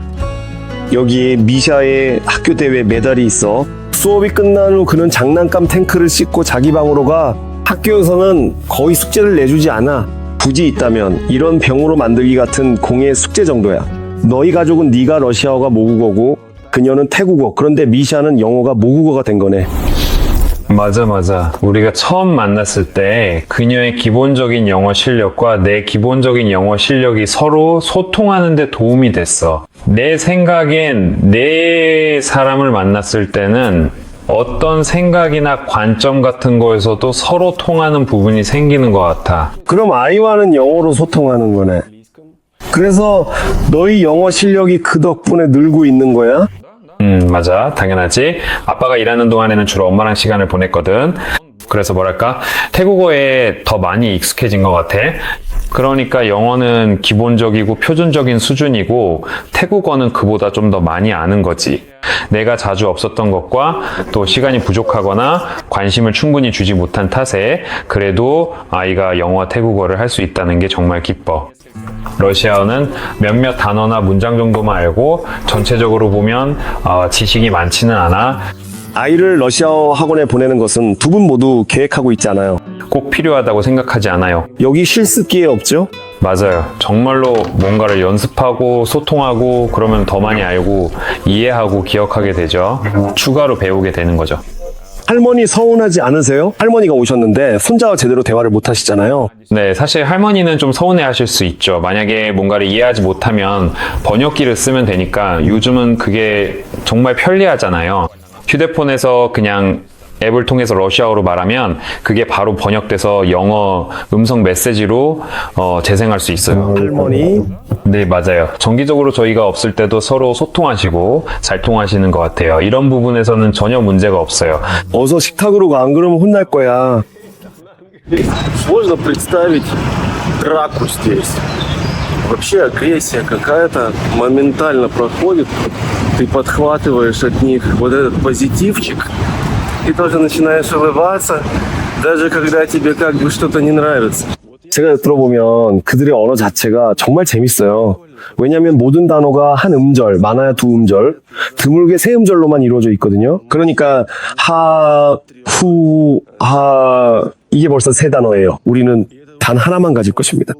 여기에 미샤의 학교 대회 메달이 있어. 수업이 끝난 후 그는 장난감 탱크를 싣고 자기 방으로 가. 학교에서는 거의 숙제를 내주지 않아. 굳이 있다면 이런 병으로 만들기 같은 공예 숙제 정도야. 너희 가족은 네가 러시아어가 모국어고 그녀는 태국어. 그런데 미샤는 영어가 모국어가 된 거네. 맞아. 우리가 처음 만났을 때 그녀의 기본적인 영어 실력과 내 기본적인 영어 실력이 서로 소통하는 데 도움이 됐어. 내 생각엔 내 사람을 만났을 때는 어떤 생각이나 관점 같은 거에서도 서로 통하는 부분이 생기는 것 같아. 그럼 아이와는 영어로 소통하는 거네. 그래서 너희 영어 실력이 그 덕분에 늘고 있는 거야? 맞아. 당연하지. 아빠가 일하는 동안에는 주로 엄마랑 시간을 보냈거든. 그래서 뭐랄까, 태국어에 더 많이 익숙해진 것 같아. 그러니까 영어는 기본적이고 표준적인 수준이고 태국어는 그보다 좀 더 많이 아는 거지. 내가 자주 없었던 것과 또 시간이 부족하거나 관심을 충분히 주지 못한 탓에 그래도 아이가 영어와 태국어를 할 수 있다는 게 정말 기뻐. 러시아어는 몇몇 단어나 문장 정도만 알고 전체적으로 보면 지식이 많지는 않아. 아이를 러시아어 학원에 보내는 것은 두 분 모두 계획하고 있지 않아요. 꼭 필요하다고 생각하지 않아요. 여기 실습 기회 없죠? 맞아요. 정말로 뭔가를 연습하고 소통하고 그러면 더 많이 알고 이해하고 기억하게 되죠. 추가로 배우게 되는 거죠. 할머니 서운하지 않으세요? 할머니가 오셨는데 손자와 제대로 대화를 못 하시잖아요. 네, 사실 할머니는 좀 서운해 하실 수 있죠. 만약에 뭔가를 이해하지 못하면 번역기를 쓰면 되니까 요즘은 그게 정말 편리하잖아요. 휴대폰에서 그냥 앱을 통해서 러시아어로 말하면 그게 바로 번역돼서 영어 음성 메시지로 재생할 수 있어요. 할머니. 네, 맞아요. 정기적으로 저희가 없을 때도 서로 소통하시고 잘 통하시는 것 같아요. 이런 부분에서는 전혀 문제가 없어요. 어서 식탁으로 가. 안 그러면 혼날 거야. Сложно представить драку здесь. Вообще агрессия какая-то моментально проходит. Ты подхватываешь от них вот этот позитивчик. И тоже начинаешь улыбаться, даже когда тебе как бы что-то не нравится. 제가 들어보면 그들의 언어 자체가 정말 재밌어요. 왜냐하면 모든 단어가 한 음절, 많아야 두 음절, 드물게 세 음절로만 이루어져 있거든요. 그러니까 하, 후, 하 이게 벌써 세 단어예요. 우리는 단 하나만 가질 것입니다.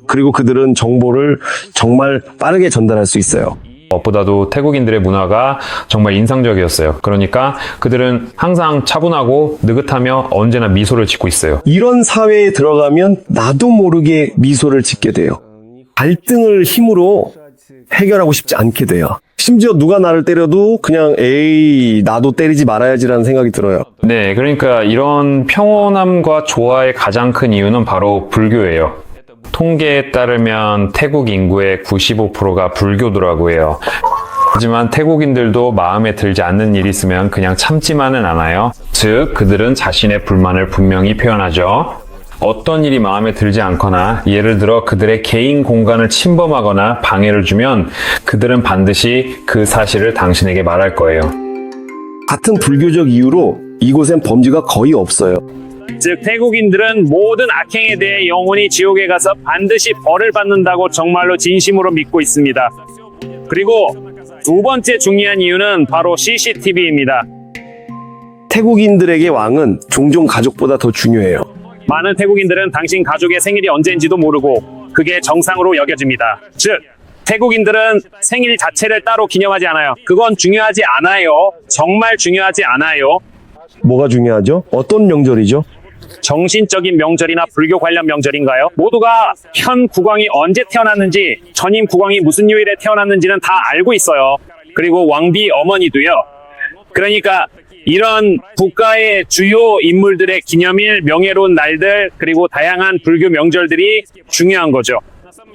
그리고 그들은 정보를 정말 빠르게 전달할 수 있어요. 무엇보다도 태국인들의 문화가 정말 인상적이었어요. 그러니까 그들은 항상 차분하고 느긋하며 언제나 미소를 짓고 있어요. 이런 사회에 들어가면 나도 모르게 미소를 짓게 돼요. 갈등을 힘으로 해결하고 싶지 않게 돼요. 심지어 누가 나를 때려도 그냥 에이 나도 때리지 말아야지라는 생각이 들어요. 네, 그러니까 이런 평온함과 조화의 가장 큰 이유는 바로 불교예요. 통계에 따르면 태국 인구의 95%가 불교더라고요. 하지만 태국인들도 마음에 들지 않는 일이 있으면 그냥 참지만은 않아요. 즉, 그들은 자신의 불만을 분명히 표현하죠. 어떤 일이 마음에 들지 않거나 예를 들어 그들의 개인 공간을 침범하거나 방해를 주면 그들은 반드시 그 사실을 당신에게 말할 거예요. 같은 불교적 이유로 이곳엔 범죄가 거의 없어요. 즉 태국인들은 모든 악행에 대해 영원히 지옥에 가서 반드시 벌을 받는다고 정말로 진심으로 믿고 있습니다. 그리고 두 번째 중요한 이유는 바로 CCTV입니다. 태국인들에게 왕은 종종 가족보다 더 중요해요. 많은 태국인들은 당신 가족의 생일이 언제인지도 모르고 그게 정상으로 여겨집니다. 즉 태국인들은 생일 자체를 따로 기념하지 않아요. 그건 중요하지 않아요. 정말 중요하지 않아요. 뭐가 중요하죠? 어떤 명절이죠? 정신적인 명절이나 불교 관련 명절인가요? 모두가 현 국왕이 언제 태어났는지, 전임 국왕이 무슨 요일에 태어났는지는 다 알고 있어요. 그리고 왕비 어머니도요. 그러니까 이런 국가의 주요 인물들의 기념일, 명예로운 날들, 그리고 다양한 불교 명절들이 중요한 거죠.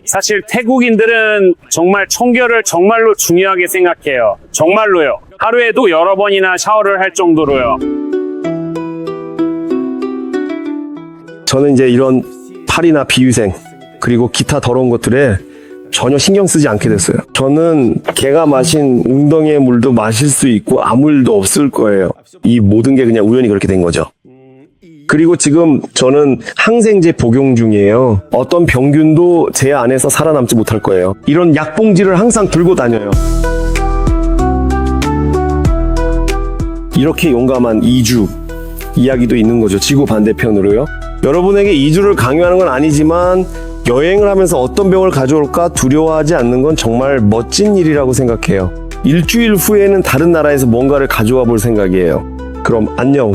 사실 태국인들은 정말 청결을 정말로 중요하게 생각해요. 정말로요. 하루에도 여러 번이나 샤워를 할 정도로요. 저는 이제 이런 파리나 비위생 그리고 기타 더러운 것들에 전혀 신경 쓰지 않게 됐어요. 저는 개가 마신 웅덩이의 물도 마실 수 있고 아무 일도 없을 거예요. 이 모든 게 그냥 우연히 그렇게 된 거죠. 그리고 지금 저는 항생제 복용 중이에요. 어떤 병균도 제 안에서 살아남지 못할 거예요. 이런 약봉지를 항상 들고 다녀요. 이렇게 용감한 이주 이야기도 있는 거죠. 지구 반대편으로요. 여러분에게 이주를 강요하는 건 아니지만 여행을 하면서 어떤 병을 가져올까 두려워하지 않는 건 정말 멋진 일이라고 생각해요. 일주일 후에는 다른 나라에서 뭔가를 가져와 볼 생각이에요. 그럼 안녕.